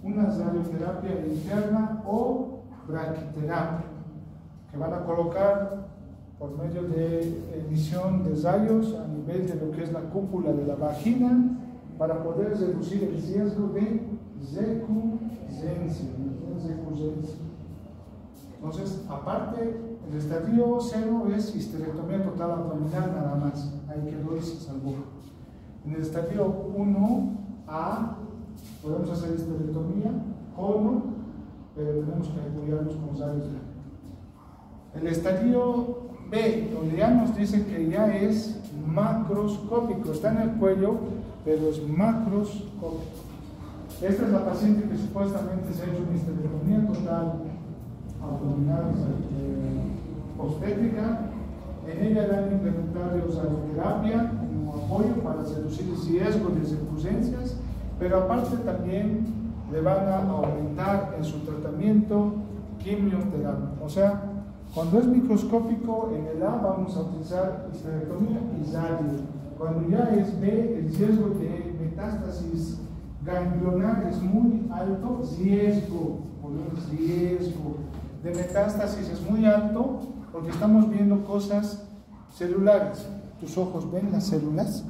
una radioterapia interna o braquiterapia, que van a colocar por medio de emisión de rayos a nivel de lo que es la cúpula de la vagina, para poder reducir el riesgo de recurrencia. Entonces, aparte, el estadio 0 es histerectomía total abdominal nada más, ahí quedó y se salvó. En el estadio 1A podemos hacer histerectomía, cono, pero tenemos que apoyarnos con rayos. El estadio B, donde ya nos dicen que ya es macroscópico, está en el cuello, pero es macroscópico. Esta es la paciente que supuestamente se ha hecho una histerectomía total abdominal obstétrica. En ella le han implementado radioterapia como apoyo para reducir el riesgo de recurrencias, pero aparte también le van a aumentar en su tratamiento quimioterapia. O sea, cuando es microscópico, en el A vamos a utilizar histerectomía y radio. Cuando ya es B, el riesgo de metástasis ganglionar es muy alto, riesgo de metástasis es muy alto, porque estamos viendo cosas celulares. ¿Tus ojos ven las células?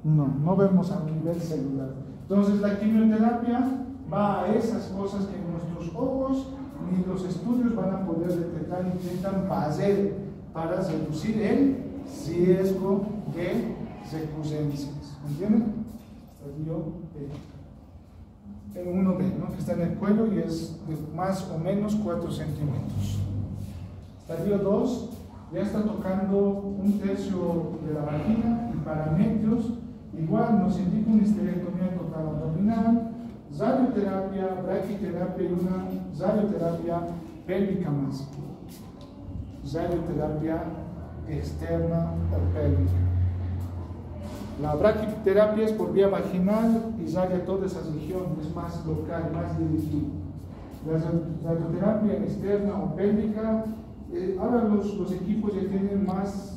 No vemos a nivel celular. Entonces la quimioterapia va a esas cosas que nuestros ojos ni los estudios van a poder detectar, intentan hacer para reducir el riesgo de recurrencias. ¿Entienden? Estadio B. 1B, ¿no? Que está en el cuello y es de más o menos 4 centímetros. Estadio 2 ya está tocando un tercio de la vagina y parametrios. Igual nos indica una histerectomía total abdominal, radioterapia, braquiterapia y una radioterapia pélvica más. Radioterapia externa pélvica. La braquiterapia es por vía vaginal y radia toda esa región, es más local, más dirigida. La radioterapia externa o pélvica, ahora los equipos ya tienen más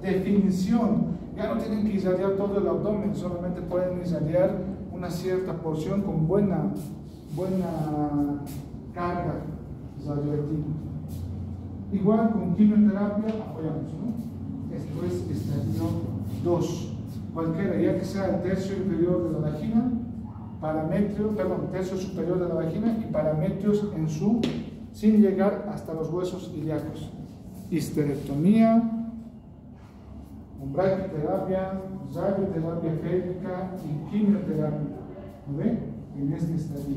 definición. Ya no tienen que irradiar todo el abdomen, solamente pueden irradiar una cierta porción con buena carga radioactiva. Igual con quimioterapia apoyamos, ¿no? Esto es estadio 2. Cualquiera, ya que sea el tercio inferior de la vagina, tercio superior de la vagina y parametrios sin llegar hasta los huesos ilíacos. Histerectomía, brachiterapia, radioterapia pélvica y quimioterapia. ¿No ve? En este estadio.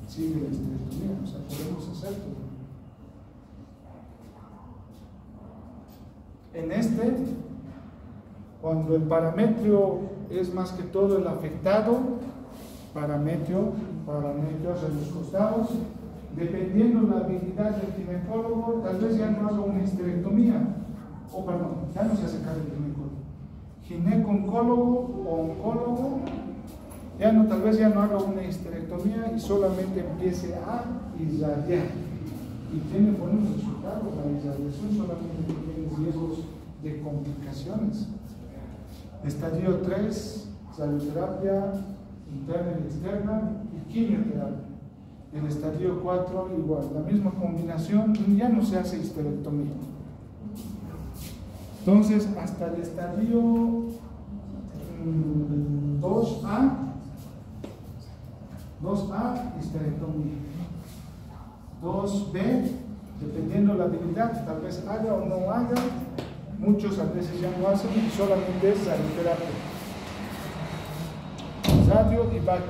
Sigue la histerectomía, o sea, podemos hacer todo. En este, cuando el parametrio es más que todo el afectado, parametros en los costados, dependiendo la habilidad del ginecólogo, tal vez ya no haga una histerectomía, ya no se hace cargo del ginecólogo o oncólogo, tal vez ya no haga una histerectomía y solamente empiece a irradiar. Y tiene buenos resultados. La irradiación solamente tiene riesgos de complicaciones. Estadio 3, radioterapia interna y externa y quimioterapia. El estadio 4 igual, la misma combinación, ya no se hace histerectomía. Entonces, hasta el estadio 2A, histerectomía. 2B, dependiendo de la habilidad, tal vez haga o no haga, muchos a veces ya no hacen y solamente es radioterapia. Radio y BAC.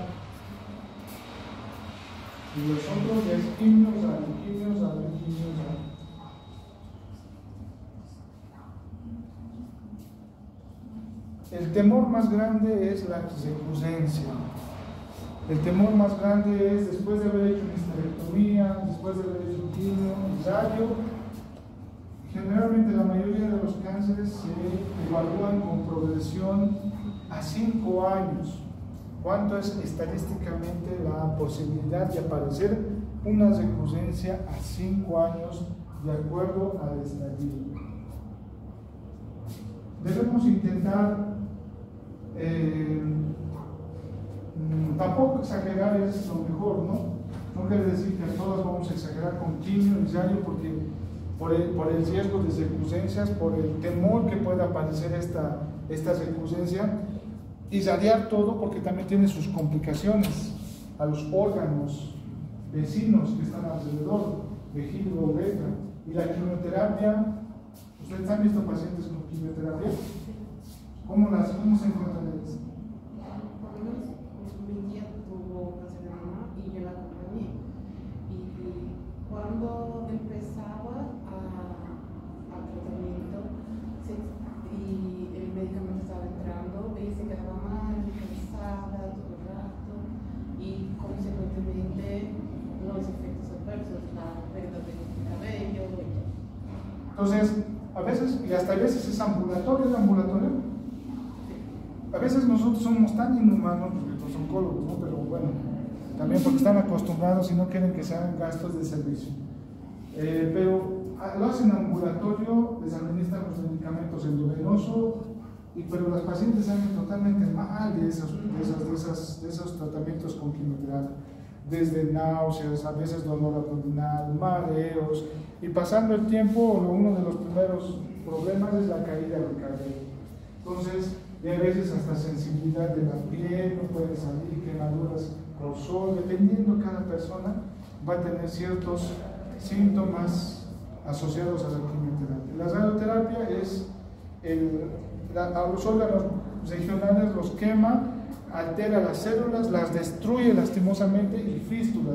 Y los otros es quimio, radio. El temor más grande es la recurrencia. El temor más grande es después de haber hecho una histerectomía, después de haber hecho un quimio, un radio. Generalmente la mayoría de los cánceres se evalúan con progresión a 5 años. ¿Cuánto es estadísticamente la posibilidad de aparecer una recurrencia a 5 años de acuerdo al estadio? Debemos intentar tampoco exagerar es lo mejor, ¿no? No quiere decir que todos vamos a exagerar con quimio y radio porque por el riesgo de recurrencias, por el temor que pueda aparecer esta recurrencia, irradiar todo porque también tiene sus complicaciones a los órganos vecinos que están alrededor, vejiga, uretra. Y la quimioterapia, ¿ustedes han visto pacientes con quimioterapia? ¿Cómo se encuentran ellos? Mi tía tuvo cáncer de mama y yo la acompañé. Y cuando empezaba a tratamiento y el medicamento estaba entrando, ella se quedaba mal, cansada todo el rato y consecuentemente los efectos adversos, la pérdida de cabello. Entonces, a veces es ambulatorio. A veces nosotros somos tan inhumanos, porque los oncólogos, ¿no? Pero bueno, también porque están acostumbrados y no quieren que se hagan gastos de servicio. Pero lo hacen ambulatorio, les administran los medicamentos endovenoso, pero las pacientes salen totalmente mal de esos tratamientos con quimioterapia. Desde náuseas, a veces dolor abdominal, mareos, y pasando el tiempo, uno de los primeros problemas es la caída del cabello. Entonces, y a veces hasta sensibilidad de la piel, no puede salir, quemaduras por sol, dependiendo cada persona, va a tener ciertos síntomas asociados a la quimioterapia. La radioterapia es a los órganos regionales los quema, altera las células, las destruye lastimosamente y fístula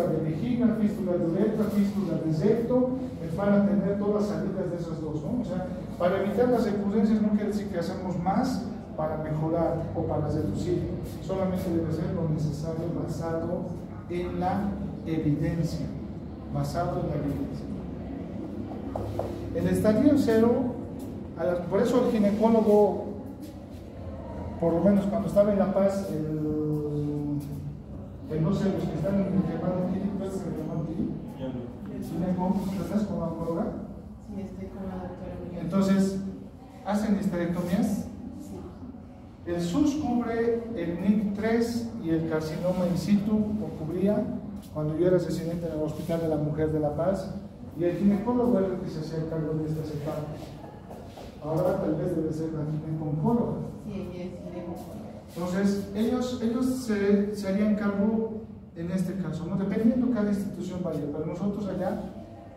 de vejiga, fístula de uretra, fístula de recto, van a tener todas las salidas de esas dos, ¿no? O sea, para evitar las recurrencias no quiere decir que hacemos más para mejorar o para reducir, solamente debe ser lo necesario basado en la evidencia. El estadio 0, por eso el ginecólogo, por lo menos cuando estaba en La Paz, no sé, los que están en el llamado Kiri, ¿puedes ser el llamado Kiri? ¿Estás con la oncóloga? Sí, estoy con la doctora. Entonces, ¿Hacen histerectomías? El SUS cubre el NIC3 y el carcinoma in situ, lo cubría cuando yo era residente en el Hospital de la Mujer de La Paz, y el ginecólogo era el que se hacía cargo de estas etapas. Ahora tal vez debe ser la ginecóloga. Sí, ella es ginecóloga. Entonces, ellos se harían cargo en este caso, ¿no? Dependiendo cada institución varía, pero nosotros allá,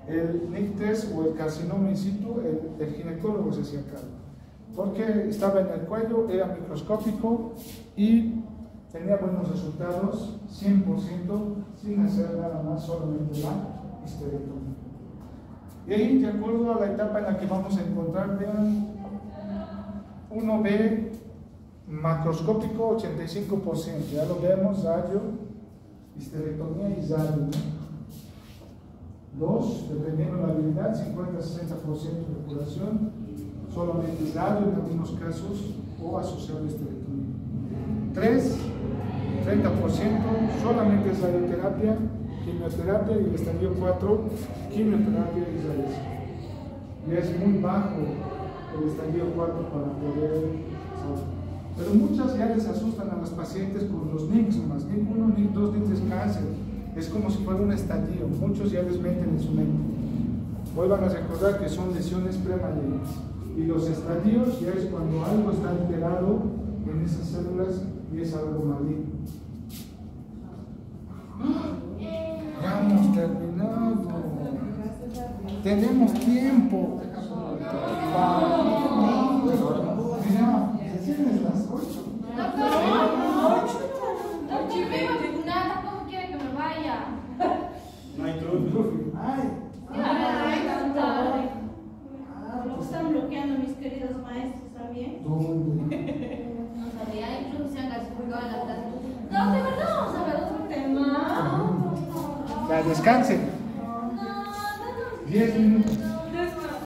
el NIC3 o el carcinoma in situ, el ginecólogo se hacía cargo, porque estaba en el cuello, era microscópico y tenía buenos resultados, 100%, sin hacer nada más, solamente la histerectomía. Y ahí, de acuerdo a la etapa en la que vamos a encontrar, vean, 1B macroscópico 85%, ya lo vemos, radio, histerectomía y radio. 2, dependiendo de la habilidad, 50-60% de curación, solamente radio en algunos casos o asociado a histerectomía. 3, 30%, solamente es radioterapia, quimioterapia, y el estadio 4, quimioterapia y radiación. Y es muy bajo el estadio 4 para poder saber. Pero muchas ya les asustan a las pacientes con los NICs más. NIC 1, NIC 2, NIC es cáncer. Es como si fuera un estadio. Muchos ya les meten en su mente. Hoy van a recordar que son lesiones premalignas. Y los estadios ya es cuando algo está alterado en esas células y es algo maligno. Ya hemos terminado. Tenemos tiempo. Mira, tienes las 8. Nada, ¿cómo quiere que me vaya? No hay truco. Lo están bloqueando mis queridos maestros también. No sabía, incluso se han clasificado en la clase. No, de verdad vamos a ver otro tema. Ya descansen. 10 minutos.